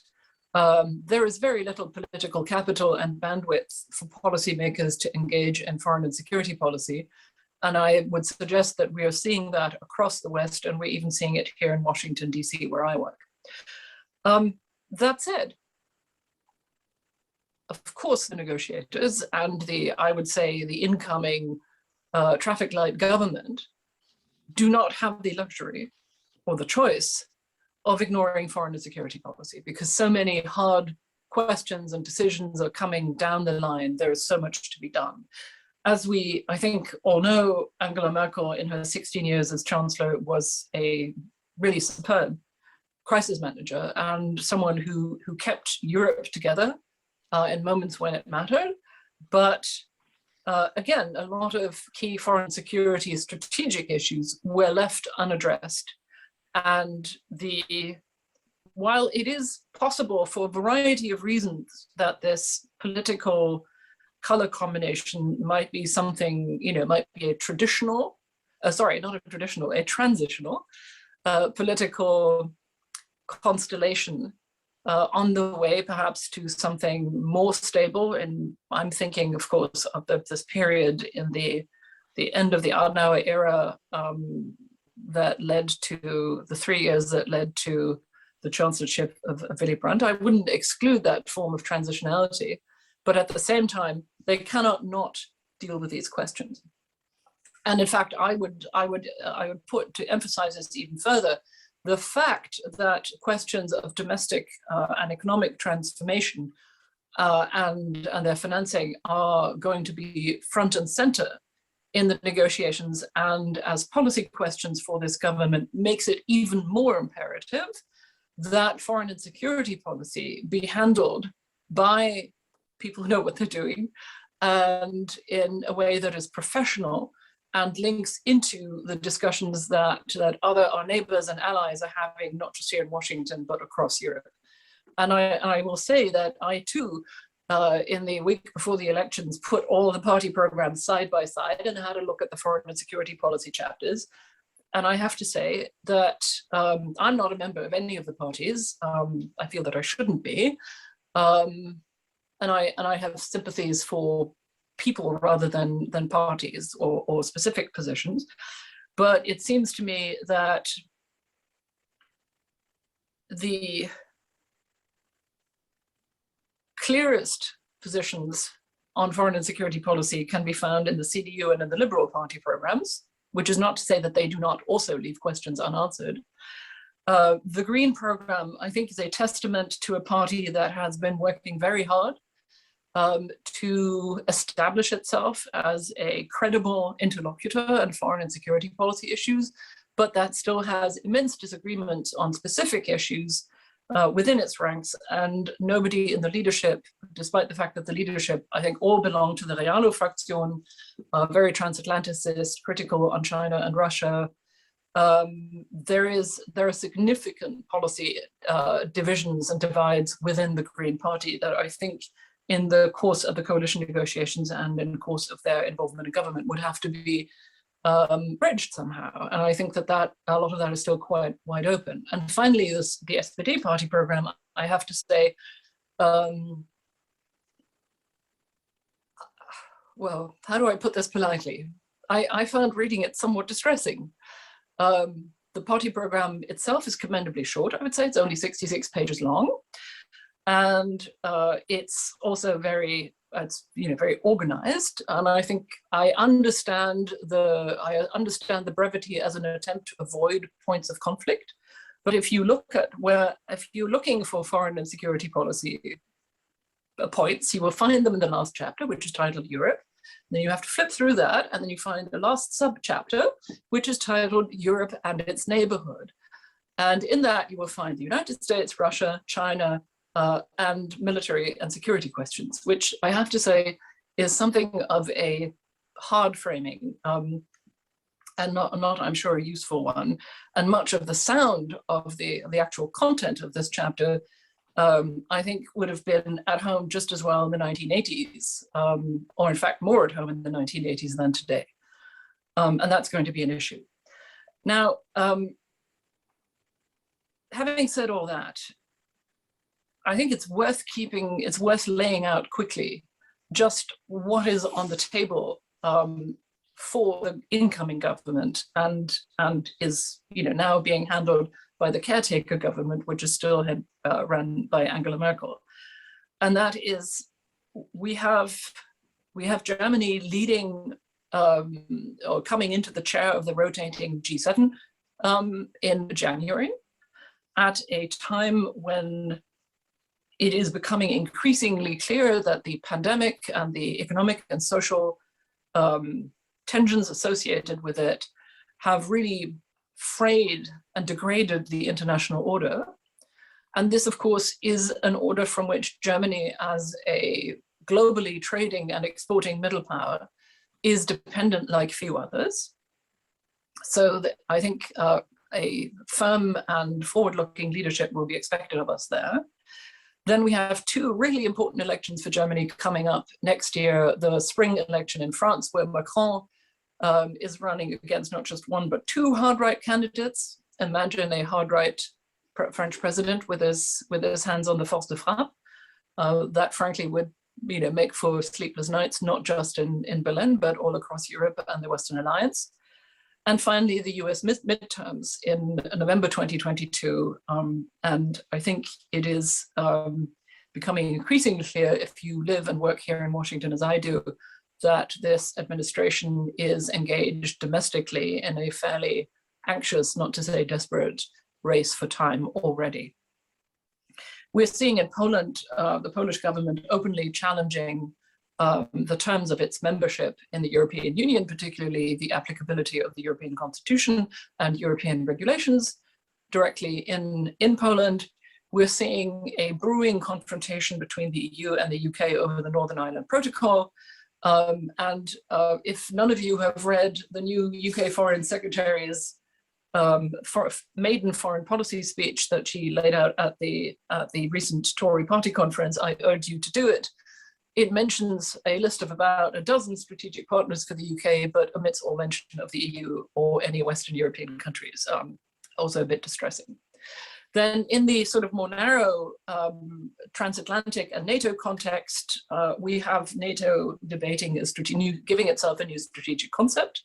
there is very little political capital and bandwidth for policymakers to engage in foreign and security policy. And I would suggest that we are seeing that across the West, and we're even seeing it here in Washington, DC, where I work. That said, of course, the negotiators and I would say the incoming traffic light government do not have the luxury or the choice of ignoring foreign and security policy, because so many hard questions and decisions are coming down the line. There is so much to be done. As we, I think, all know, Angela Merkel in her 16 years as Chancellor was a really superb crisis manager and someone who kept Europe together in moments when it mattered. But again, a lot of key foreign security strategic issues were left unaddressed. And while it is possible for a variety of reasons that this political color combination might be something, might be a traditional, a transitional political constellation on the way perhaps to something more stable. And I'm thinking, of course, of this period in the end of the Adenauer era that led to the 3 years that led to the chancellorship of Willy Brandt. I wouldn't exclude that form of transitionality, but at the same time, they cannot not deal with these questions. And in fact, I would put, to emphasize this even further, the fact that questions of domestic and economic transformation and their financing are going to be front and center in the negotiations and as policy questions for this government makes it even more imperative that foreign and security policy be handled by people who know what they're doing and in a way that is professional and links into the discussions that our neighbors and allies are having, not just here in Washington, but across Europe. And I will say that I too, in the week before the elections, put all the party programs side by side and had a look at the foreign and security policy chapters. And I have to say that I'm not a member of any of the parties. I feel that I shouldn't be. And I have sympathies for people rather than parties or specific positions. But it seems to me that the clearest positions on foreign and security policy can be found in the CDU and in the Liberal Party programs, which is not to say that they do not also leave questions unanswered. The Green program, I think, is a testament to a party that has been working very hard to establish itself as a credible interlocutor in foreign and security policy issues, but that still has immense disagreements on specific issues within its ranks, and nobody in the leadership, despite the fact that the leadership, I think, all belong to the Realo-Fraktion, very transatlanticist, critical on China and Russia. There are significant policy divisions and divides within the Green Party that I think in the course of the coalition negotiations and in the course of their involvement in government would have to be bridged somehow. And I think that a lot of that is still quite wide open. And finally, the Spd Party Program, I have to say, well, how do I put this politely? I found reading it somewhat distressing. The party program itself is commendably short. I would say it's only 66 pages long. And it's also very organized, and I think I understand the brevity as an attempt to avoid points of conflict. But if you're looking for foreign and security policy points, you will find them in the last chapter, which is titled Europe. Then you have to flip through that, and then you find the last sub-chapter, which is titled Europe and its neighborhood. And in that, you will find the United States, Russia, China, and military and security questions, which I have to say is something of a hard framing and not, I'm sure, a useful one. And much of the sound of the actual content of this chapter, I think, would have been at home just as well in the 1980s, or in fact more at home in the 1980s than today. And that's going to be an issue. Now, having said all that, I think it's worth laying out quickly just what is on the table for the incoming government and is now being handled by the caretaker government, which is still run by Angela Merkel. And that is, we have Germany leading or coming into the chair of the rotating G7 in January, at a time when it is becoming increasingly clear that the pandemic and the economic and social tensions associated with it have really frayed and degraded the international order. And this, of course, is an order from which Germany, as a globally trading and exporting middle power, is dependent like few others. So I think a firm and forward-looking leadership will be expected of us there. Then we have two really important elections for Germany coming up next year, the spring election in France, where Macron is running against not just one, but two hard-right candidates. Imagine a hard-right French president with his hands on the force de frappe. That frankly would make for sleepless nights, not just in Berlin, but all across Europe and the Western Alliance. And finally, the US midterms in November 2022. And I think it is becoming increasingly clear, if you live and work here in Washington as I do, that this administration is engaged domestically in a fairly anxious, not to say desperate, race for time already. We're seeing in Poland, the Polish government openly challenging the terms of its membership in the European Union, particularly the applicability of the European Constitution and European regulations directly in Poland. We're seeing a brewing confrontation between the EU and the UK over the Northern Ireland Protocol. And if none of you have read the new UK Foreign Secretary's maiden foreign policy speech that she laid out at the recent Tory party conference, I urge you to do it. It mentions a list of about a dozen strategic partners for the UK, but omits all mention of the EU or any Western European countries, also a bit distressing. Then in the sort of more narrow transatlantic and NATO context, we have NATO debating giving itself a new strategic concept,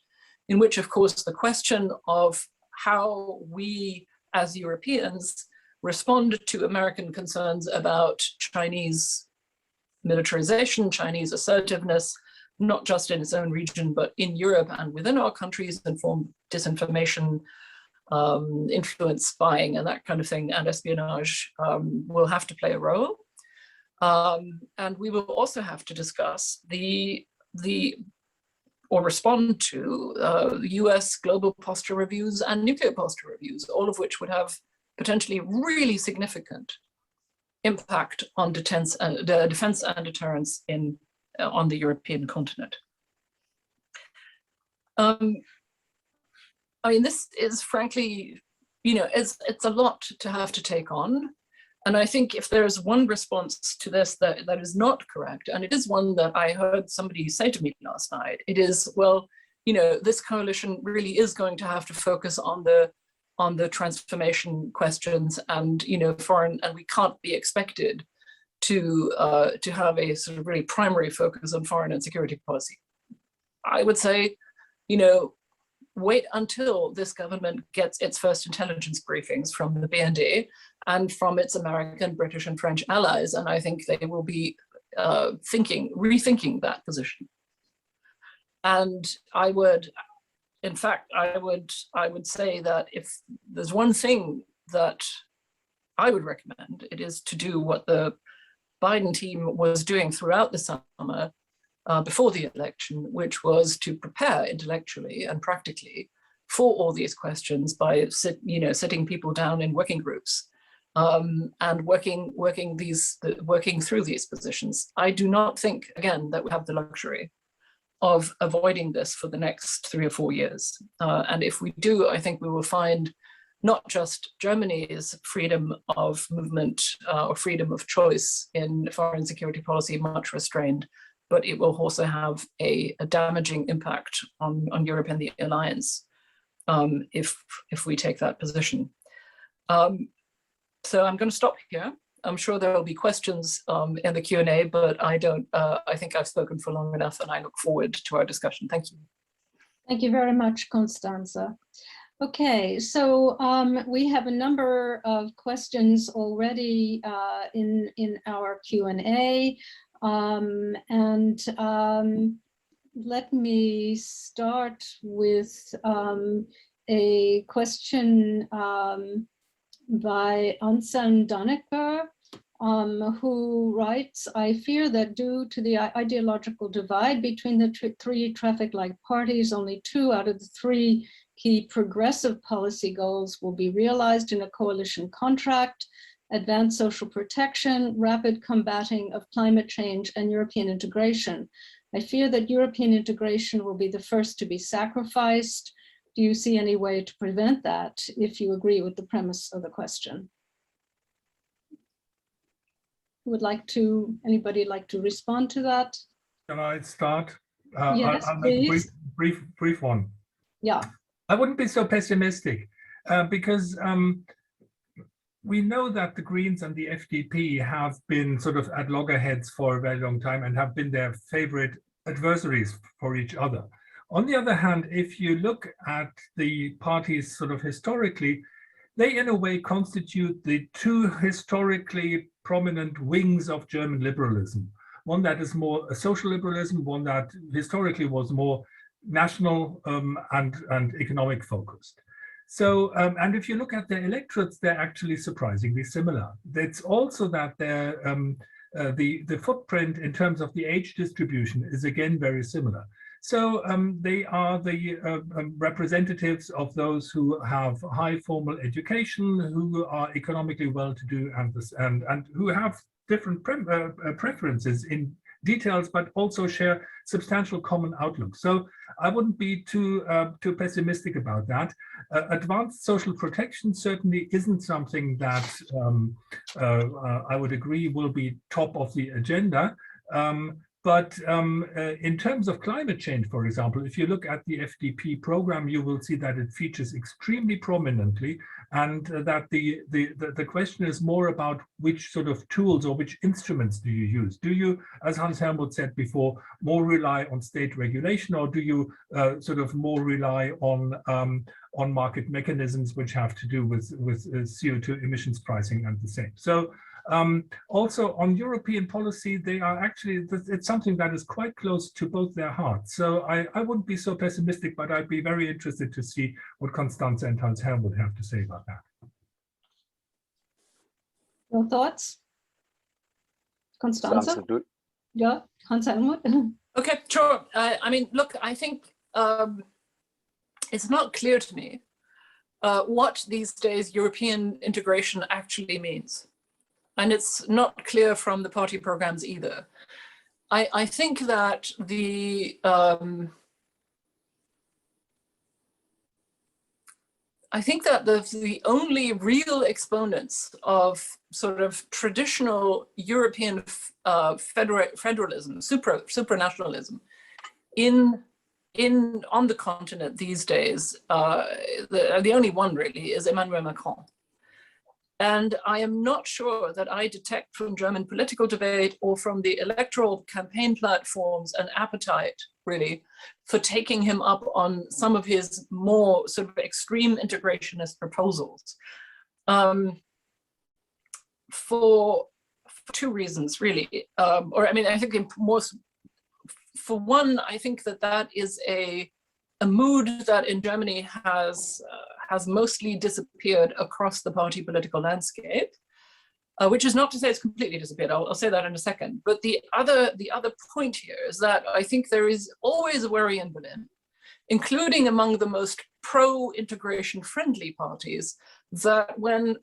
in which, of course, the question of how we as Europeans respond to American concerns about Chinese militarization, Chinese assertiveness, not just in its own region, but in Europe and within our countries, informed disinformation, influence spying and that kind of thing, and espionage will have to play a role. And we will also have to discuss or respond to US global posture reviews and nuclear posture reviews, all of which would have potentially really significant impact on defense and deterrence on the European continent. I mean, this is frankly, it's a lot to have to take on. And I think if there's one response to this that is not correct, and it is one that I heard somebody say to me last night, it is, well, this coalition really is going to have to focus on the transformation questions and foreign, and we can't be expected to have a sort of really primary focus on foreign and security policy. I would say, wait until this government gets its first intelligence briefings from the BND and from its American, British, and French allies, and I think they will be rethinking that position. And I would say that if there's one thing that I would recommend, it is to do what the Biden team was doing throughout the summer before the election, which was to prepare intellectually and practically for all these questions by sitting people down in working groups and working through these positions. I do not think, again, that we have the luxury of avoiding this for the next 3 or 4 years. And if we do, I think we will find not just Germany's freedom of movement or freedom of choice in foreign security policy much restrained, but it will also have a damaging impact on Europe and the alliance if we take that position. So I'm going to stop here. I'm sure there will be questions in the Q&A, but I think I've spoken for long enough and I look forward to our discussion. Thank you. Thank you very much, Constanze. Okay, so we have a number of questions already in our Q&A. Let me start with a question by Anselm Dannecker, who writes, I fear that due to the ideological divide between the three traffic-like parties, only 2 out of the 3 key progressive policy goals will be realized in a coalition contract: advanced social protection, rapid combating of climate change, and European integration. I fear that European integration will be the first to be sacrificed. Do you see any way to prevent that, if you agree with the premise of the question? Anybody like to respond to that? Can I start? Yes, I'll make a please. brief one. Yeah. I wouldn't be so pessimistic because we know that the Greens and the FDP have been sort of at loggerheads for a very long time and have been their favorite adversaries for each other. On the other hand, if you look at the parties sort of historically, they in a way constitute the 2 historically prominent wings of German liberalism. One that is more a social liberalism, one that historically was more national and economic focused. So, and if you look at their electorates, they're actually surprisingly similar. It's also that the footprint in terms of the age distribution is again very similar. So they are the representatives of those who have high formal education, who are economically well-to-do, and who have different preferences in details, but also share substantial common outlook. So I wouldn't be too pessimistic about that. Advanced social protection certainly isn't something that I would agree will be top of the agenda. But in terms of climate change, for example, if you look at the FDP program, you will see that it features extremely prominently, and that the question is more about which sort of tools or which instruments do you use. Do you, as Hans Helmut said before, more rely on state regulation, or do you sort of more rely on market mechanisms which have to do with CO2 emissions pricing and the same? So. Also on European policy, they are actually, it's something that is quite close to both their hearts. So I wouldn't be so pessimistic, but I'd be very interested to see what Constanze and Hans Helmut have to say about that. Your thoughts? Constanze? Yeah, Hans Helmut? Okay, sure. I mean, look, I think it's not clear to me what these days European integration actually means. And it's not clear from the party programs either. I think that the only real exponents of sort of traditional European federalism, supranationalism on the continent these days, the only one really is Emmanuel Macron. And I am not sure that I detect from German political debate or from the electoral campaign platforms an appetite, really, for taking him up on some of his more sort of extreme integrationist proposals. For two reasons, really. I think for one, I think that is a mood that in Germany has mostly disappeared across the party political landscape, which is not to say it's completely disappeared. I'll say that in a second. But the other point here is that I think there is always a worry in Berlin, including among the most pro-integration friendly parties, that when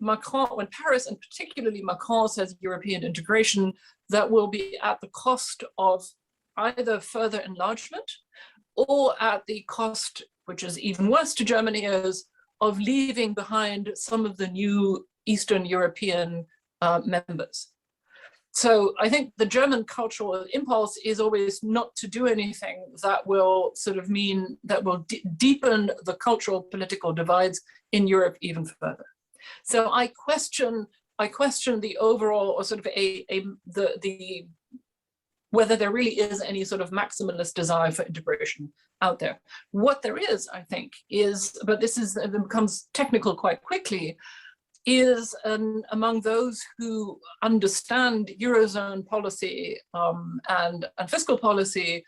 Paris and particularly Macron says European integration, that will be at the cost of either further enlargement or at the cost, which is even worse to Germany, is of leaving behind some of the new Eastern European members. So I think the German cultural impulse is always not to do anything that will sort of mean that will deepen the cultural political divides in Europe even further. So I question the overall, or sort of the whether there really is any sort of maximalist desire for integration out there. What there is, I think, is, but it becomes technical quite quickly, is among those who understand Eurozone policy and fiscal policy,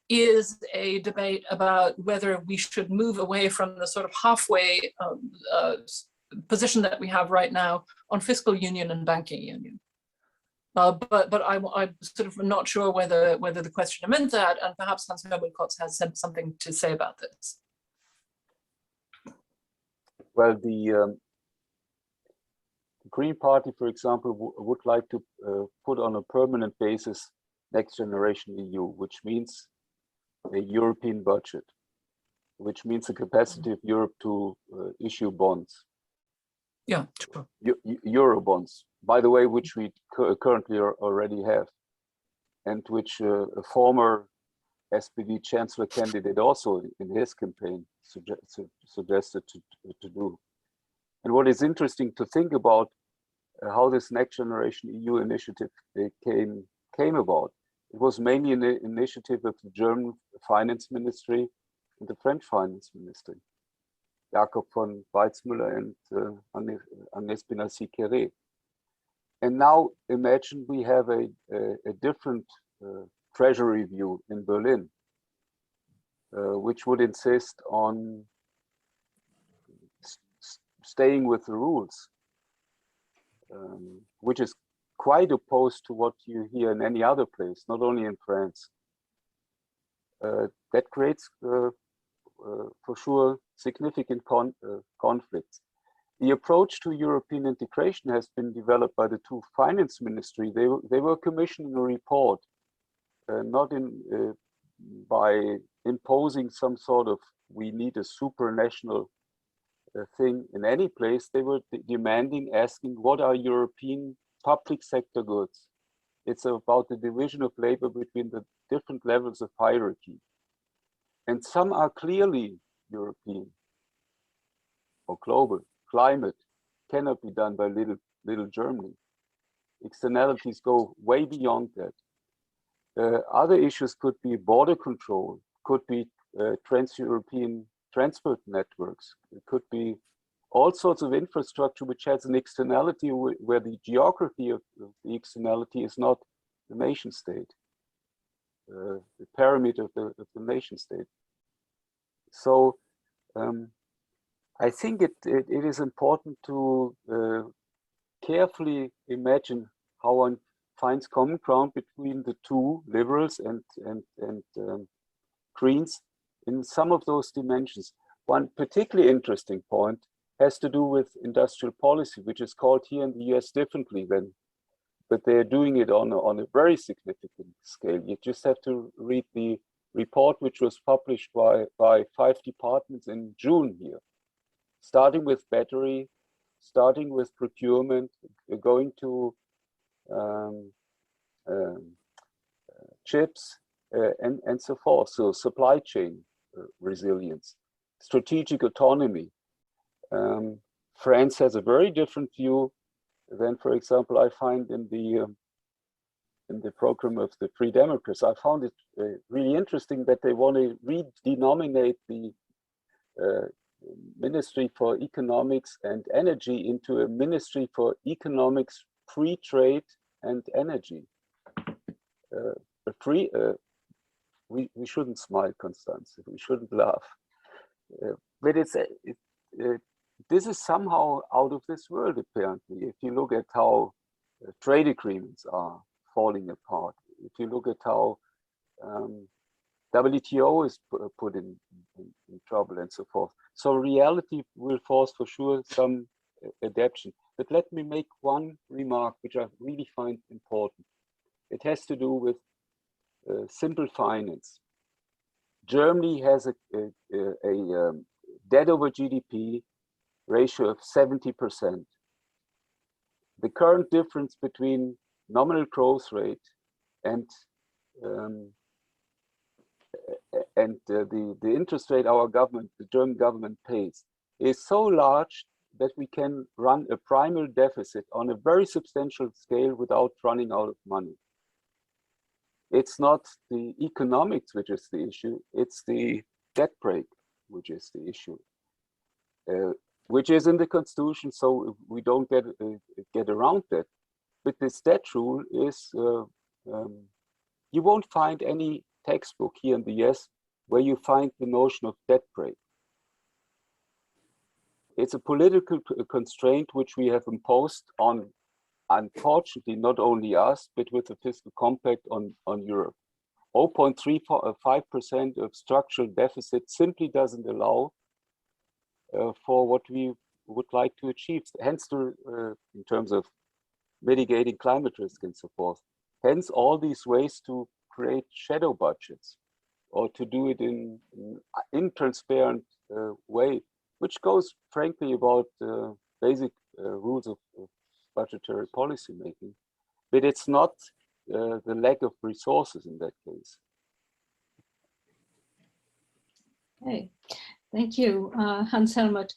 is a debate about whether we should move away from the sort of halfway position that we have right now on fiscal union and banking union. But I'm sort of not sure whether the questioner meant that, and perhaps Hans-Herbert Kotz has said something to say about this. Well, the Green Party, for example, would like to put on a permanent basis Next Generation EU, which means a European budget, which means the capacity of Europe to issue bonds. Yeah, sure. Euro bonds, by the way, which we currently already have, and which a former SPD chancellor candidate also in his campaign suggested to do. And what is interesting to think about how this Next Generation EU initiative came about. It was mainly an initiative of the German Finance Ministry and the French Finance Ministry, Jakob von Weizmüller and Agnès Benassi-Kéré. And now imagine we have a different treasury view in Berlin, which would insist on staying with the rules, which is quite opposed to what you hear in any other place, not only in France. That creates, for sure, significant conflicts. The approach to European integration has been developed by the two finance ministries. They were commissioning a report, not by imposing some sort of, we need a supranational thing in any place. They were demanding, asking, what are European public sector goods? It's about the division of labor between the different levels of hierarchy. And some are clearly European or global. Climate cannot be done by little Germany. Externalities go way beyond that. Other issues could be border control, could be trans-European transport networks. It could be all sorts of infrastructure which has an externality where the geography of the externality is not the nation state, the parameter of the nation state. So I think it is important to carefully imagine how one finds common ground between the two, liberals and Greens, in some of those dimensions. One particularly interesting point has to do with industrial policy, which is called here in the US differently than, but they're doing it on a very significant scale. You just have to read the report which was published by 5 departments in June here, starting with battery, starting with procurement, going to chips, and so forth. So supply chain resilience, strategic autonomy. France has a very different view than, for example, I find in the program of the Free Democrats. I found it really interesting that they want to redenominate the Ministry for Economics and Energy into a Ministry for Economics, Free Trade and Energy. We shouldn't smile, Constance. We shouldn't laugh. But this is somehow out of this world, apparently. If you look at how trade agreements are falling apart, if you look at how WTO is put in trouble and so forth. So reality will force for sure some adaptation. But let me make one remark, which I really find important. It has to do with simple finance. Germany has a debt over GDP ratio of 70%. The current difference between nominal growth rate and the interest rate our government, the German government pays, is so large that we can run a primary deficit on a very substantial scale without running out of money. It's not the economics which is the issue, it's the debt break which is the issue, which is in the constitution, so we don't get around that. But this debt rule is, you won't find any textbook here in the US where you find the notion of debt break. It's a political constraint which we have imposed on, unfortunately, not only us, but with the fiscal compact on Europe. 0.35% of structural deficit simply doesn't allow for what we would like to achieve. Hence, in terms of mitigating climate risk and so forth. Hence, all these ways to create shadow budgets or to do it in an intransparent way, which goes, frankly, about basic rules of budgetary policy making, but it's not the lack of resources in that case. Okay, thank you, Hans-Helmut.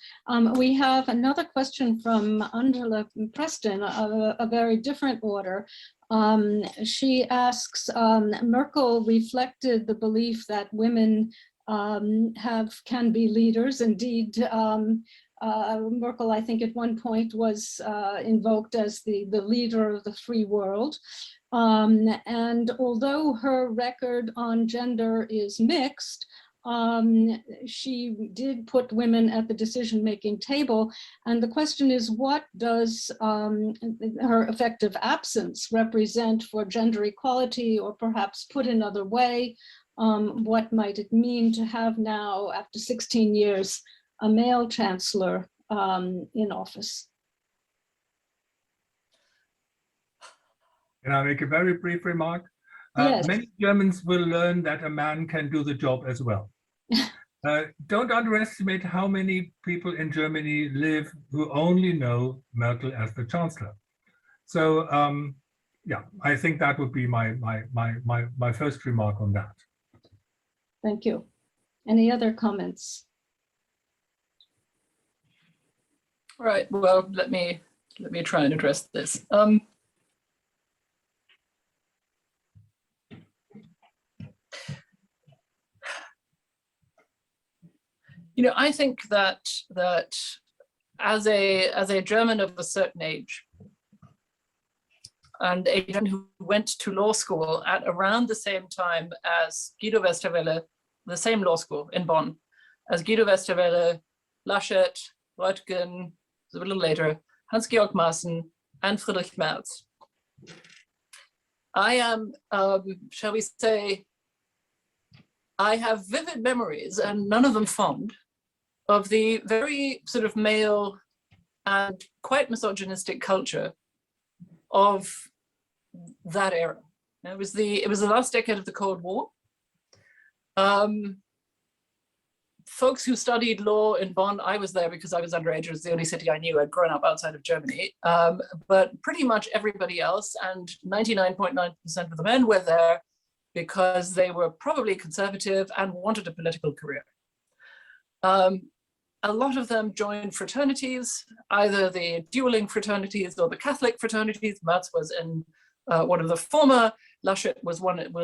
We have another question from Angela Preston, a very different order. She asks, Merkel reflected the belief that women can be leaders. Indeed, Merkel, I think at one point was invoked as the leader of the free world. And although her record on gender is mixed, she did put women at the decision-making table. And the question is, what does her effective absence represent for gender equality, or perhaps put another way, what might it mean to have now, after 16 years, a male chancellor in office? Can I make a very brief remark? Yes. Many Germans will learn that a man can do the job as well. Don't underestimate how many people in Germany live who only know Merkel as the chancellor. So yeah, I think that would be my first remark on that. Thank you. Any other comments? Right. Well, let me try and address this. You know, I think that as a German of a certain age, and a German who went to law school at around the same time as Guido Westerwelle, the same law school in Bonn, as Guido Westerwelle, Laschet, Röttgen, a little later, Hans-Georg Maaßen, and Friedrich Merz. I am, shall we say, I have vivid memories, and none of them fond, of the very sort of male and quite misogynistic culture of that era. It was the last decade of the Cold War. Folks who studied law in Bonn, I was there because I was underage. It was the only city I knew. I'd grown up outside of Germany. But pretty much everybody else, and 99.9% of the men were there because they were probably conservative and wanted a political career. A lot of them joined fraternities, either the dueling fraternities or the Catholic fraternities. Merz was in one of the former, Laschet was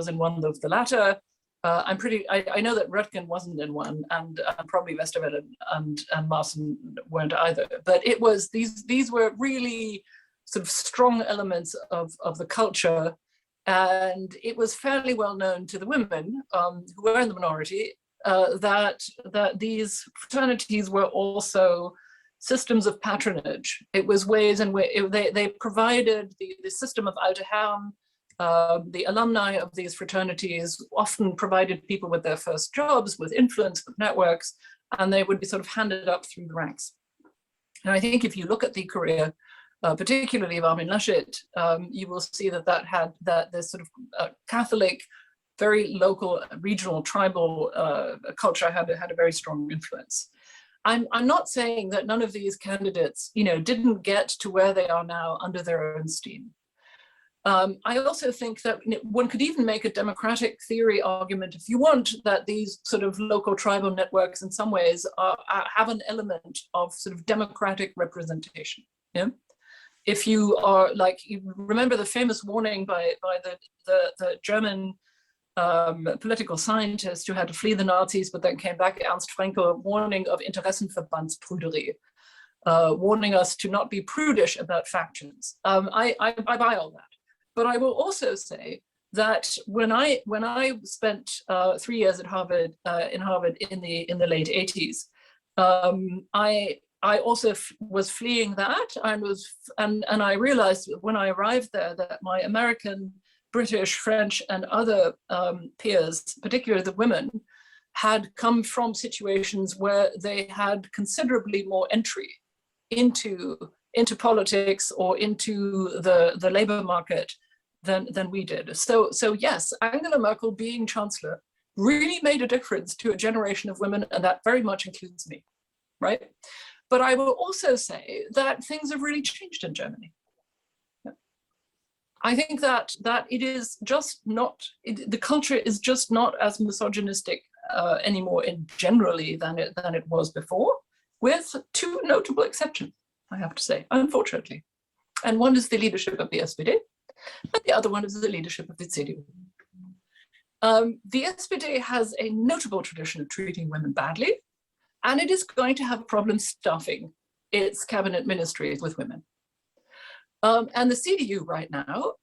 in one of the latter. I know that Röttgen wasn't in one, and probably Westerwelle and Maaßen weren't either. But it was these were really sort of strong elements of the culture, and it was fairly well known to the women who were in the minority that these fraternities were also systems of patronage. It was ways in which they provided the system of alte Herren. The alumni of these fraternities often provided people with their first jobs, with influence, with networks, and they would be sort of handed up through the ranks. And I think if you look at the career, particularly of Armin Laschet, you will see that this sort of Catholic, very local, regional, tribal culture had a very strong influence. I'm not saying that none of these candidates, didn't get to where they are now under their own steam. I also think that one could even make a democratic theory argument, if you want, that these sort of local tribal networks in some ways have an element of sort of democratic representation. Yeah? If you are you remember the famous warning by the German political scientist who had to flee the Nazis, but then came back, Ernst Fraenkel, warning of Interessenverbandsprüderie, warning us to not be prudish about factions. I buy all that. But I will also say that when I spent 3 years at Harvard in the late 80s, I also was fleeing that and I realized when I arrived there that my American, British, French, and other peers, particularly the women, had come from situations where they had considerably more entry into politics or into the labor market than we did. So yes, Angela Merkel being chancellor really made a difference to a generation of women, and that very much includes me, right? But I will also say that things have really changed in Germany. I think that it is just not, the culture is just not as misogynistic anymore generally than it was before, with two notable exceptions, I have to say, unfortunately. And one is the leadership of the SPD, and the other one is the leadership of the CDU. The SPD has a notable tradition of treating women badly, and it is going to have a problem staffing its cabinet ministries with women. And the CDU right now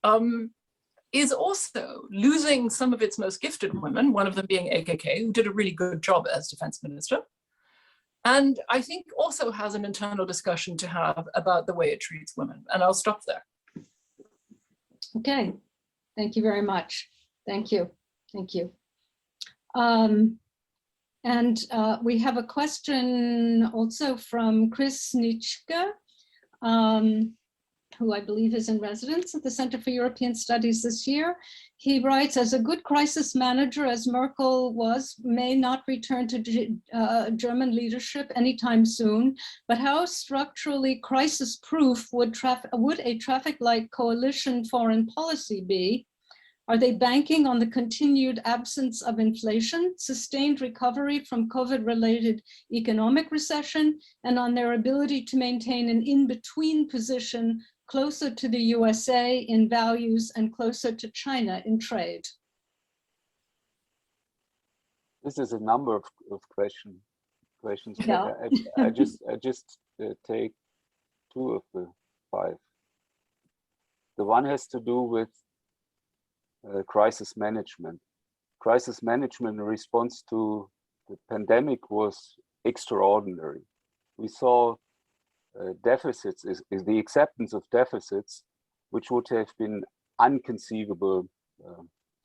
is also losing some of its most gifted women, one of them being AKK, who did a really good job as defense minister. And I think also has an internal discussion to have about the way it treats women. And I'll stop there. Okay, thank you very much. Thank you. We have a question also from Chris Nitschke, who I believe is in residence at the Center for European Studies this year. He writes, as a good crisis manager, as Merkel was, may not return to German leadership anytime soon, but how structurally crisis-proof would a traffic light coalition foreign policy be? Are they banking on the continued absence of inflation, sustained recovery from COVID-related economic recession, and on their ability to maintain an in-between position closer to the USA in values and closer to China in trade? This is a number of questions. Yeah. I just take 2 of the 5. The one has to do with crisis management. Crisis management in response to the pandemic was extraordinary. We saw deficits, is the acceptance of deficits, which would have been unconceivable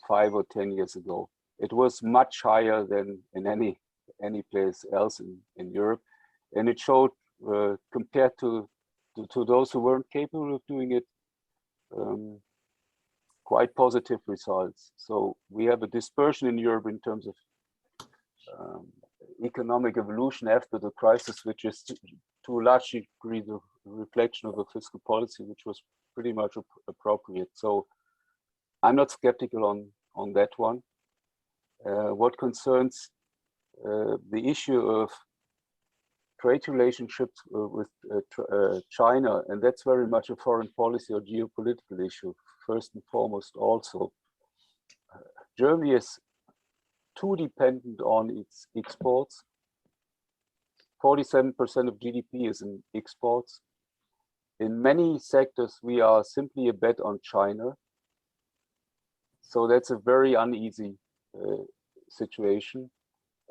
5 or 10 years ago. It was much higher than in any any place else in Europe. And it showed, compared to those who weren't capable of doing it, quite positive results. So we have a dispersion in Europe in terms of economic evolution after the crisis, which is to a large degree the reflection of a fiscal policy which was pretty much appropriate. So I'm not skeptical on that one. What concerns the issue of trade relationships with China, and that's very much a foreign policy or geopolitical issue, first and foremost also. Germany is too dependent on its exports. 47% of GDP is in exports. In many sectors, we are simply a bet on China. So that's a very uneasy situation.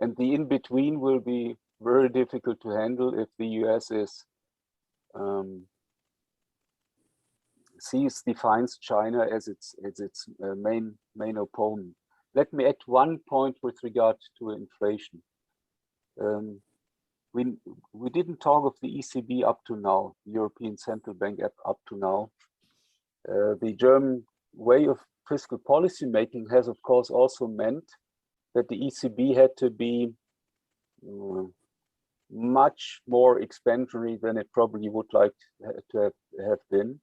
And the in-between will be very difficult to handle if the US defines China as its main opponent. Let me add one point with regard to inflation. We didn't talk of the ECB up to now, the European Central Bank up to now. The German way of fiscal policy making has, of course, also meant that the ECB had to be much more expansionary than it probably would like to have been.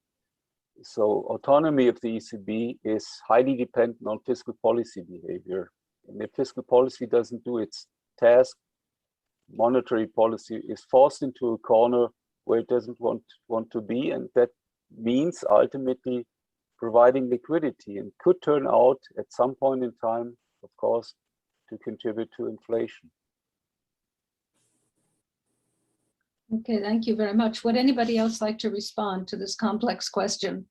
So autonomy of the ECB is highly dependent on fiscal policy behavior. And if fiscal policy doesn't do its task, monetary policy is forced into a corner where it doesn't want to be. And that means ultimately providing liquidity, and could turn out at some point in time, of course, to contribute to inflation. Okay, thank you very much. Would anybody else like to respond to this complex question?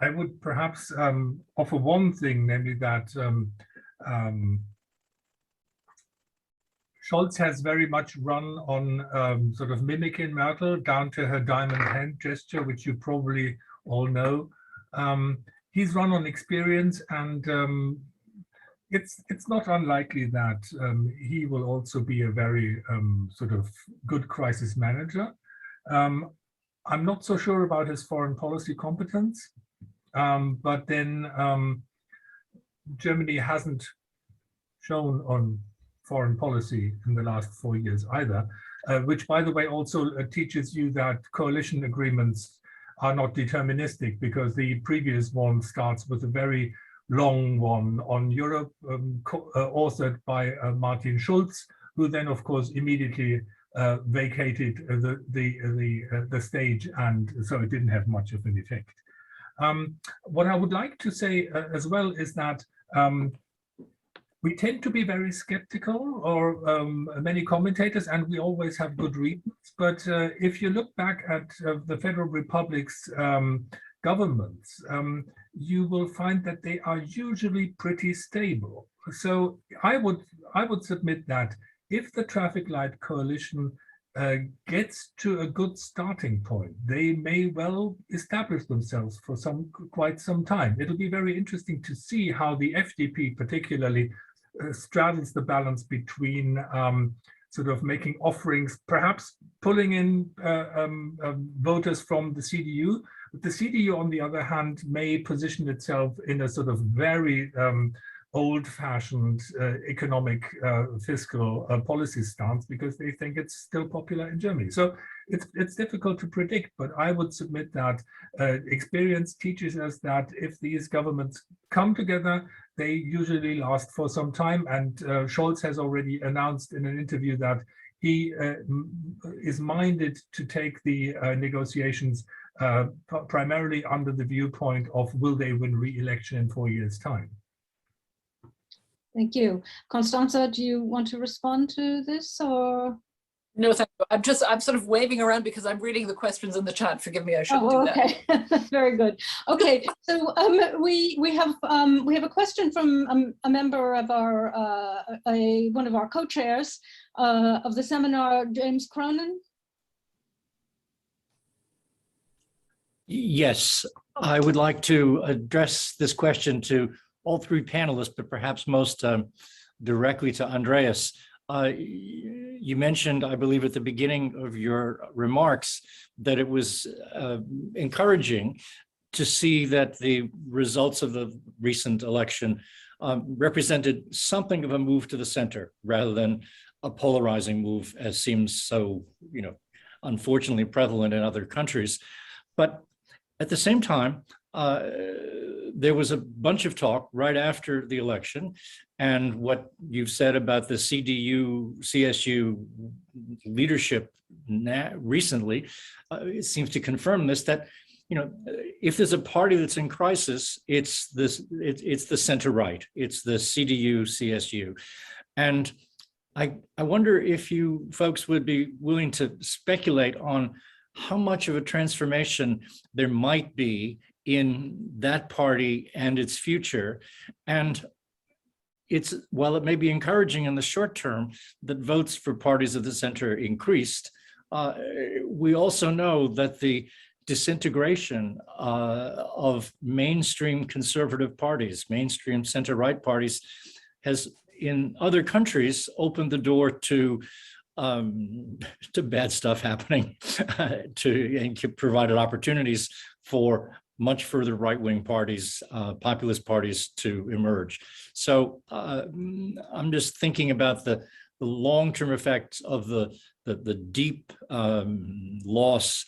I would perhaps offer one thing, namely that Scholz has very much run on sort of mimicking Merkel down to her diamond hand gesture, which you probably all know. He's run on experience, and it's not unlikely that he will also be a very sort of good crisis manager. I'm not so sure about his foreign policy competence, but then Germany hasn't shown on foreign policy in the last 4 years either, which, by the way, also teaches you that coalition agreements are not deterministic, because the previous one starts with a very long one on Europe, authored by Martin Schulz, who then, of course, immediately vacated the stage, and so it didn't have much of an effect. What I would like to say as well is that we tend to be very skeptical, or many commentators, and we always have good reasons. But if you look back at the Federal Republic's governments, you will find that they are usually pretty stable. So I would submit that if the traffic light coalition gets to a good starting point, they may well establish themselves for quite some time. It'll be very interesting to see how the FDP particularly straddles the balance between sort of making offerings, perhaps pulling in voters from the CDU. But the CDU, on the other hand, may position itself in a sort of very old-fashioned economic fiscal policy stance, because they think it's still popular in Germany. So it's difficult to predict, but I would submit that experience teaches us that if these governments come together, they usually last for some time. And Scholz has already announced in an interview that he is minded to take the negotiations primarily under the viewpoint of will they win re-election in 4 years' time. Thank you. Constanza, do you want to respond to this, or? No, thank you. I'm sort of waving around because I'm reading the questions in the chat. Forgive me, I shouldn't do that. Okay, very good. Okay, so we have a question from a member of our one of our co-chairs of the seminar, James Cronin. Yes, I would like to address this question to all three panelists, but perhaps most directly to Andreas. You mentioned, I believe, at the beginning of your remarks that it was encouraging to see that the results of the recent election represented something of a move to the center rather than a polarizing move, as seems so, unfortunately prevalent in other countries. But at the same time, there was a bunch of talk right after the election, and what you've said about the CDU, CSU leadership recently, it seems to confirm this, that if there's a party that's in crisis, it's the center right, it's the CDU, CSU. And I wonder if you folks would be willing to speculate on how much of a transformation there might be in that party and its future. And while it may be encouraging in the short term that votes for parties of the center increased, we also know that the disintegration of mainstream conservative parties, mainstream center-right parties, has in other countries opened the door to bad stuff happening, and provided opportunities for much further right-wing parties, populist parties to emerge. So I'm just thinking about the long-term effects of the deep loss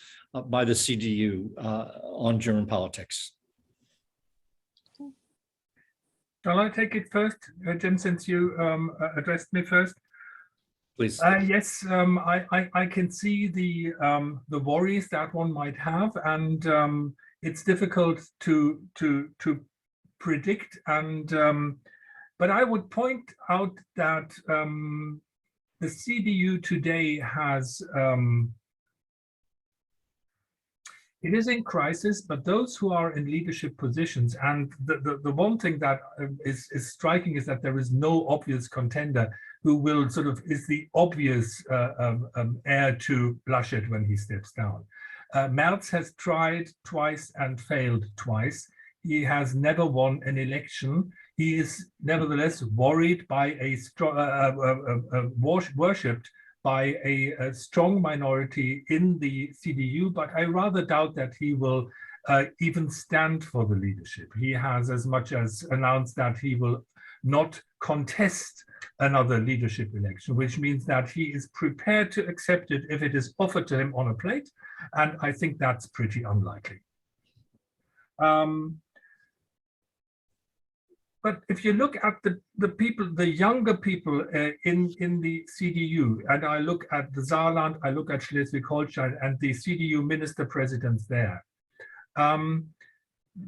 by the CDU on German politics. Shall I take it first, Jim, since you addressed me first? Please. Yes, I can see the worries that one might have, and it's difficult to predict. And but I would point out that the CDU today has. It is in crisis, but those who are in leadership positions, and the one thing that is striking is that there is no obvious contender who will is the obvious heir to Laschet when he steps down. Merz has tried twice and failed twice. He has never won an election. He is nevertheless worried by worshipped by a strong minority in the CDU, but I rather doubt that he will even stand for the leadership. He has as much as announced that he will not contest another leadership election, which means that he is prepared to accept it if it is offered to him on a plate, and I think that's pretty unlikely. But if you look at the people, the younger people in the CDU, and I look at the Saarland, I look at Schleswig-Holstein and the CDU minister presidents there,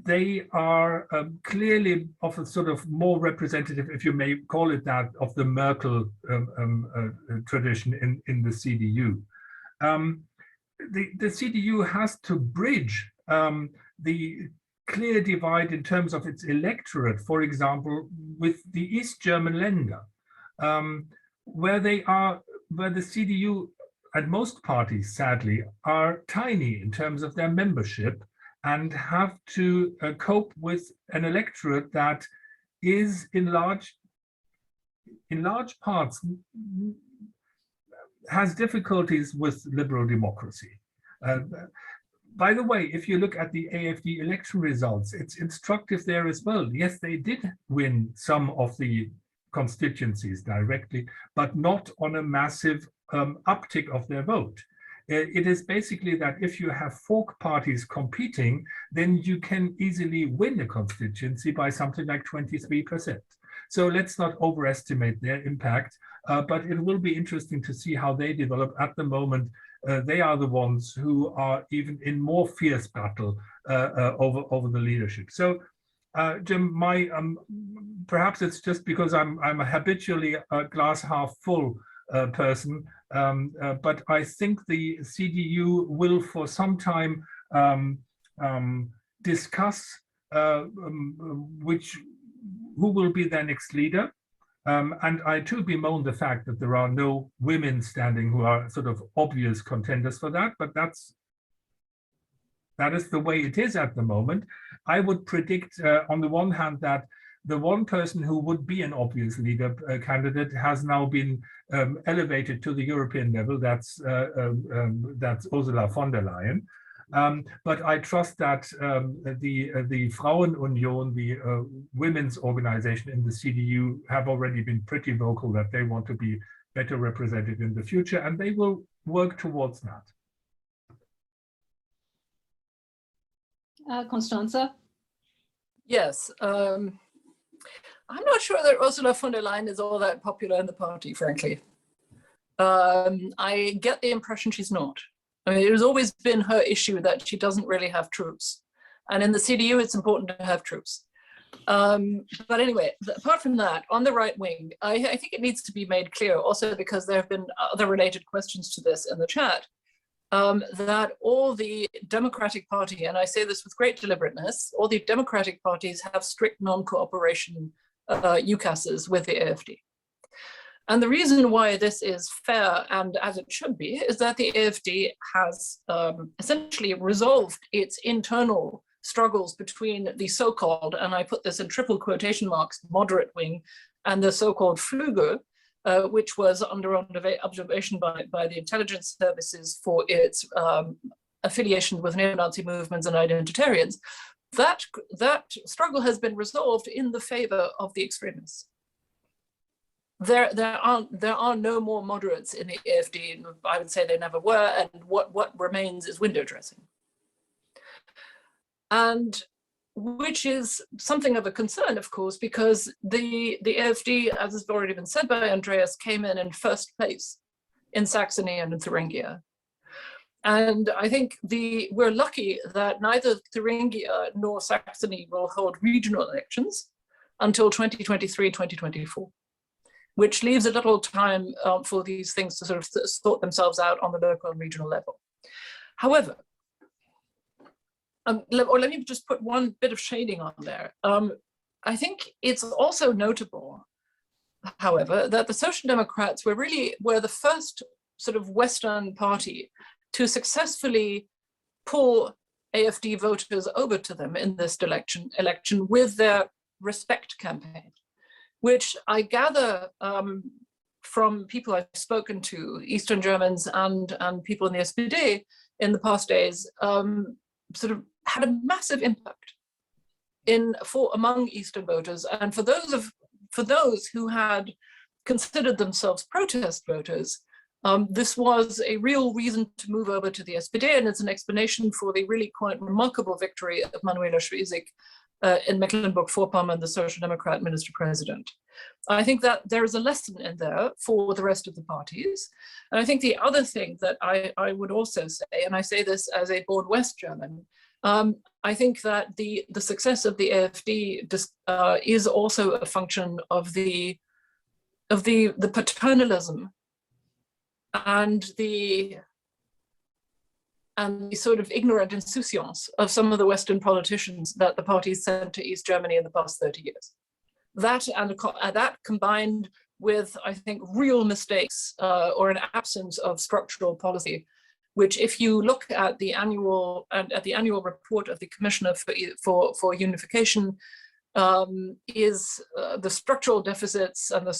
they are clearly of a more representative, if you may call it that, of the Merkel tradition in the CDU. The CDU has to bridge the clear divide in terms of its electorate, for example, with the East German Länder, where the CDU and most parties, sadly, are tiny in terms of their membership and have to cope with an electorate that is in large parts has difficulties with liberal democracy. By the way, if you look at the AfD election results, it's instructive there as well. Yes, they did win some of the constituencies directly, but not on a massive uptick of their vote. It is basically that if you have folk parties competing, then you can easily win a constituency by something like 23%. So let's not overestimate their impact, but it will be interesting to see how they develop. At the moment, they are the ones who are even in more fierce battle over the leadership. So, Jim, perhaps it's just because I'm a habitually glass half full person, but I think the CDU will for some time discuss who will be their next leader. And I too bemoan the fact that there are no women standing who are obvious contenders for that, but that is the way it is at the moment. I would predict on the one hand that the one person who would be an obvious leader candidate has now been elevated to the European level. That's Ursula von der Leyen. But I trust that the Frauenunion, the women's organization in the CDU, have already been pretty vocal that they want to be better represented in the future, and they will work towards that. Constanze? Yes. I'm not sure that Ursula von der Leyen is all that popular in the party, frankly. I get the impression she's not. I mean, it has always been her issue that she doesn't really have troops. And in the CDU, it's important to have troops. But anyway, apart from that, on the right wing, I think it needs to be made clear, also because there have been other related questions to this in the chat, that all the Democratic Party, and I say this with great deliberateness, all the Democratic parties have strict non-cooperation ukases with the AfD. And the reason why this is fair, and as it should be, is that the AfD has essentially resolved its internal struggles between the so-called, and I put this in triple quotation marks, moderate wing, and the so-called Flügel, which was under observation by the intelligence services for its affiliation with neo-Nazi movements and identitarians. That struggle has been resolved in the favor of the extremists. There are no more moderates in the AfD, and I would say they never were, and what remains is window dressing. And which is something of a concern, of course, because the AfD, as has already been said by Andreas, came in first place in Saxony and in Thuringia. And I think we're lucky that neither Thuringia nor Saxony will hold regional elections until 2023, 2024. Which leaves a little time for these things to sort of sort themselves out on the local and regional level. However, let me just put one bit of shading on there. I think it's also notable, however, that the Social Democrats were the first sort of Western party to successfully pull AfD voters over to them in this election with their Respect campaign, which I gather from people I've spoken to, Eastern Germans and people in the SPD in the past days, sort of had a massive impact among Eastern voters, and for those who had considered themselves protest voters, this was a real reason to move over to the SPD, and it's an explanation for the really quite remarkable victory of Manuela Schwesig in Mecklenburg-Vorpommern, the Social Democrat minister-president. I think that there is a lesson in there for the rest of the parties. And I think the other thing that I would also say, and I say this as a born West German, I think that the success of the AfD is also a function of the paternalism and the sort of ignorant insouciance of some of the Western politicians that the parties sent to East Germany in the past 30 years. That combined with, I think, real mistakes or an absence of structural policy, which if you look at the annual report of the Commissioner for Unification, is the structural deficits and the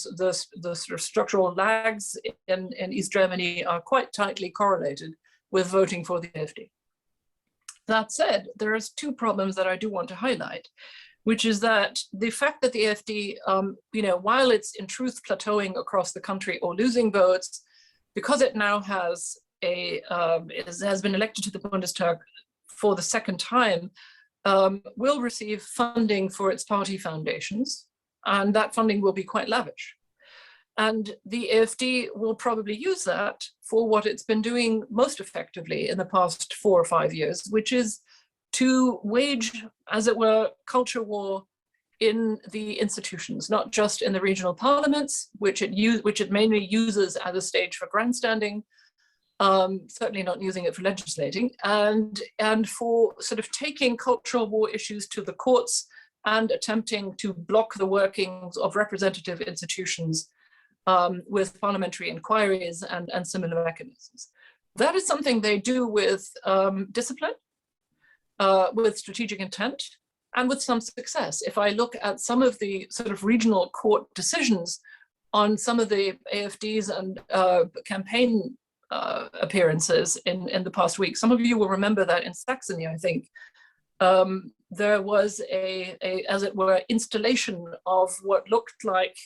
sort of structural lags in East Germany are quite tightly correlated with voting for the AfD. That said, there are two problems that I do want to highlight, which is that the fact that the AfD, while it's in truth plateauing across the country or losing votes, because it now has been elected to the Bundestag for the second time, will receive funding for its party foundations, and that funding will be quite lavish. And the AfD will probably use that for what it's been doing most effectively in the past 4 or 5 years, which is to wage, as it were, culture war in the institutions, not just in the regional parliaments, which it mainly uses as a stage for grandstanding, certainly not using it for legislating, and for sort of taking cultural war issues to the courts and attempting to block the workings of representative institutions with parliamentary inquiries and similar mechanisms. That is something they do with discipline, with strategic intent, and with some success. If I look at some of the sort of regional court decisions on some of the AFDs and campaign appearances in the past week, some of you will remember that in Saxony, I think, there was a, as it were, installation of what looked like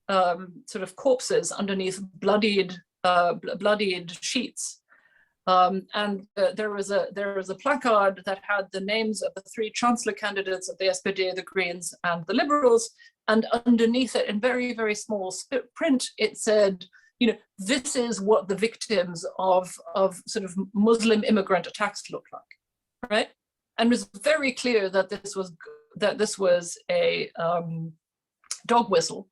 sort of corpses underneath bloodied sheets. There was a placard that had the names of the 3 chancellor candidates of the SPD, the Greens, and the Liberals, and underneath it, in very, very small print, it said, you know, this is what the victims of sort of Muslim immigrant attacks look like, right? And it was very clear that this was a dog whistle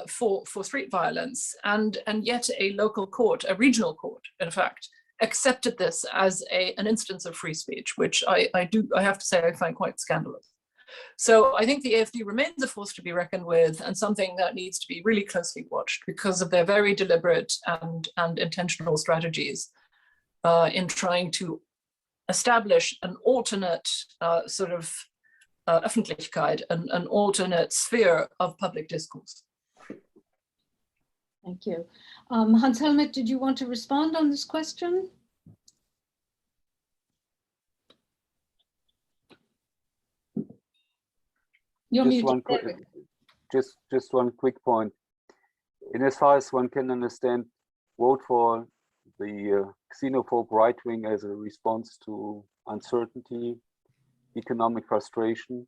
for street violence, and yet a local court, a regional court, in fact, accepted this as an instance of free speech, which I have to say I find quite scandalous. So I think the AFD remains a force to be reckoned with, and something that needs to be really closely watched because of their very deliberate and intentional strategies in trying to establish an alternate sort of Öffentlichkeit, an alternate sphere of public discourse. Thank you. Hans-Helmut, did you want to respond on this question? You're muted. Just one quick point. In as far as one can understand, vote for the xenophobe right wing as a response to uncertainty, economic frustration,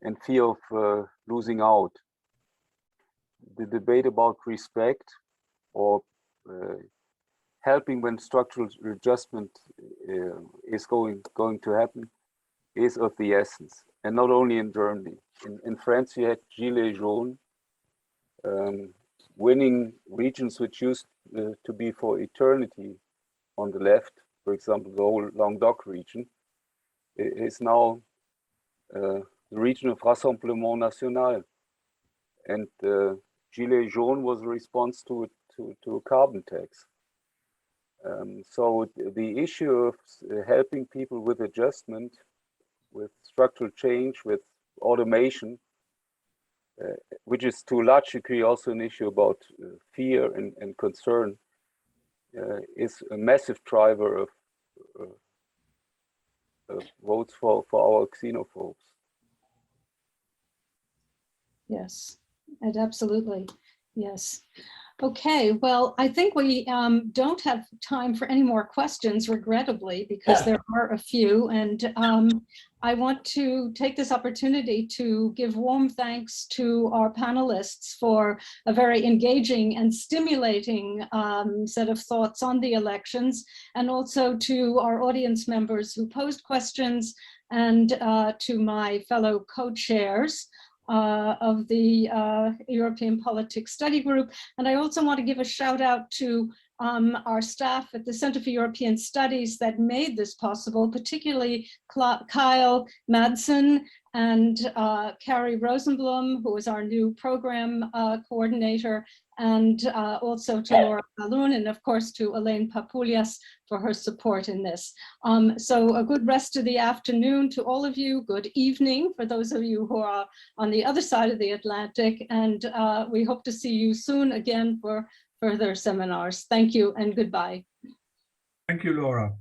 and fear of losing out. The debate about respect or helping when structural adjustment is going to happen is of the essence, and not only in Germany. In France, you had Gilets jaunes winning regions which used to be for eternity on the left. For example, the whole Languedoc region is now the region of Rassemblement National, and Gilets jaunes was a response to a carbon tax. So the issue of helping people with adjustment, with structural change, with automation, which is to a large degree also an issue about fear and concern, is a massive driver of votes for our xenophobes. Yes, and absolutely, yes. Okay, well, I think we don't have time for any more questions, regrettably, because there are a few, and I want to take this opportunity to give warm thanks to our panelists for a very engaging and stimulating set of thoughts on the elections, and also to our audience members who posed questions, and to my fellow co-chairs of the European Politics Study Group. And I also want to give a shout out to our staff at the Center for European Studies that made this possible, particularly Kyle Madsen and Carrie Rosenblum, who is our new program coordinator, and also to Laura Balloon, and of course to Elaine Papoulias for her support in this. So a good rest of the afternoon to all of you. Good evening for those of you who are on the other side of the Atlantic, and we hope to see you soon again for further seminars. Thank you and goodbye. Thank you, Laura.